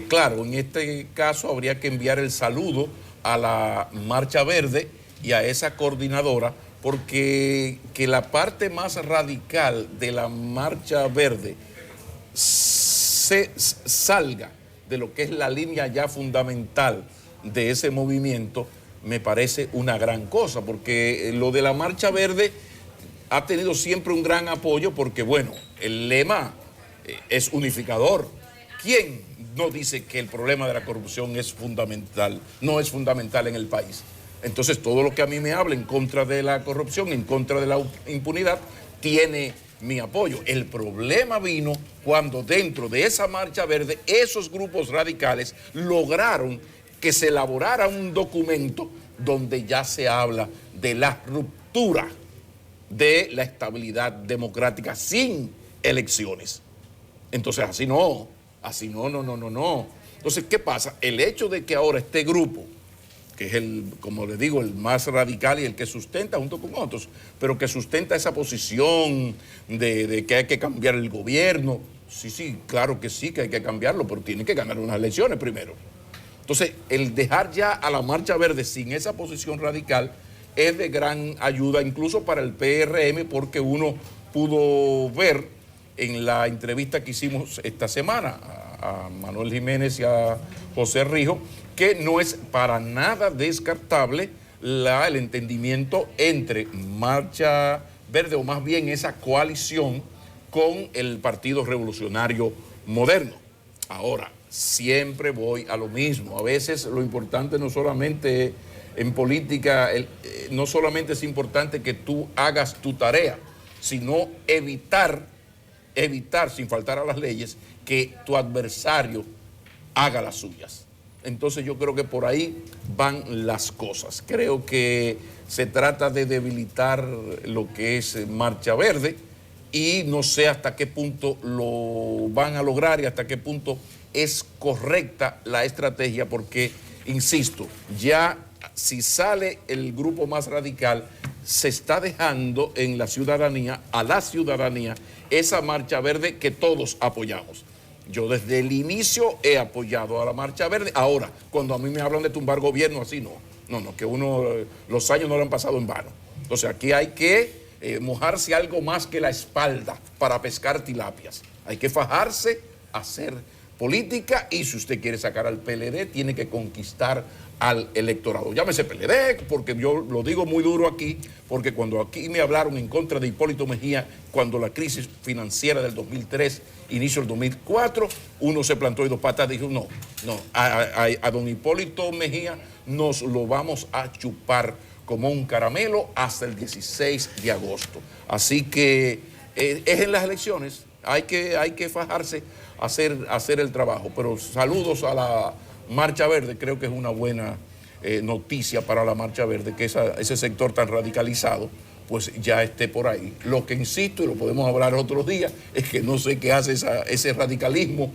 Claro, en este caso habría que enviar el saludo a la Marcha Verde y a esa coordinadora, porque que la parte más radical de la Marcha Verde se salga de lo que es la línea ya fundamental de ese movimiento, me parece una gran cosa, porque lo de la Marcha Verde ha tenido siempre un gran apoyo, porque bueno, el lema es unificador. ¿Quién no dice que el problema de la corrupción es fundamental, no es fundamental en el país? Entonces, todo lo que a mí me habla en contra de la corrupción, en contra de la impunidad, tiene mi apoyo. El problema vino cuando dentro de esa Marcha Verde, esos grupos radicales lograron que se elaborara un documento donde ya se habla de la ruptura de la estabilidad democrática sin elecciones. Entonces, así no. Entonces, ¿qué pasa? El hecho de que ahora este grupo, que es como les digo, el más radical y el que sustenta junto con otros, pero que sustenta esa posición de que hay que cambiar el gobierno. Sí, claro que sí, que hay que cambiarlo, pero tiene que ganar unas elecciones primero. Entonces, el dejar ya a la Marcha Verde sin esa posición radical es de gran ayuda, incluso para el PRM, porque uno pudo ver en la entrevista que hicimos esta semana a Manuel Jiménez y a José Rijo, que no es para nada descartable el entendimiento entre Marcha Verde, o más bien esa coalición con el Partido Revolucionario Moderno. Ahora, siempre voy a lo mismo. A veces lo importante no solamente en política no solamente es importante que tú hagas tu tarea, sino evitar, sin faltar a las leyes, que tu adversario haga las suyas. Entonces yo creo que por ahí van las cosas. Creo que se trata de debilitar lo que es Marcha Verde y no sé hasta qué punto lo van a lograr y hasta qué punto es correcta la estrategia, porque, insisto, ya si sale el grupo más radical, se está dejando en la ciudadanía, a la ciudadanía, esa Marcha Verde que todos apoyamos. Yo desde el inicio he apoyado a la Marcha Verde. Ahora, cuando a mí me hablan de tumbar gobierno, así no, que los años no lo han pasado en vano. Entonces aquí hay que mojarse algo más que la espalda para pescar tilapias. Hay que fajarse, hacer política, y si usted quiere sacar al PLD, tiene que conquistar al electorado. Llámese PLD, porque yo lo digo muy duro aquí, porque cuando aquí me hablaron en contra de Hipólito Mejía, cuando la crisis financiera del 2003, inicio del 2004, uno se plantó y dos patas, dijo, no, a don Hipólito Mejía nos lo vamos a chupar como un caramelo hasta el 16 de agosto. Así que es en las elecciones, hay que fajarse, hacer el trabajo. Pero saludos a la Marcha Verde, creo que es una buena noticia para la Marcha Verde que ese sector tan radicalizado pues ya esté por ahí. Lo que insisto, y lo podemos hablar otros días, es que no sé qué hace ese radicalismo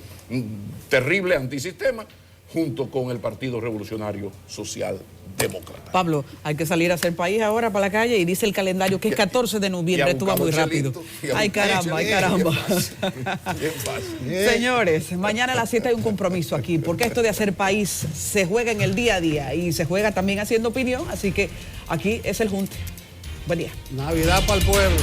terrible antisistema junto con el Partido Revolucionario Social Demócrata. Pablo, hay que salir a hacer país ahora para la calle y dice el calendario que es 14 de noviembre, tú vas muy rápido. Ay caramba, ay caramba. Bien fácil. Señores, mañana a las 7 hay un compromiso aquí, porque esto de hacer país se juega en el día a día y se juega también haciendo opinión, así que aquí es el junte. Buen día. Navidad para el pueblo.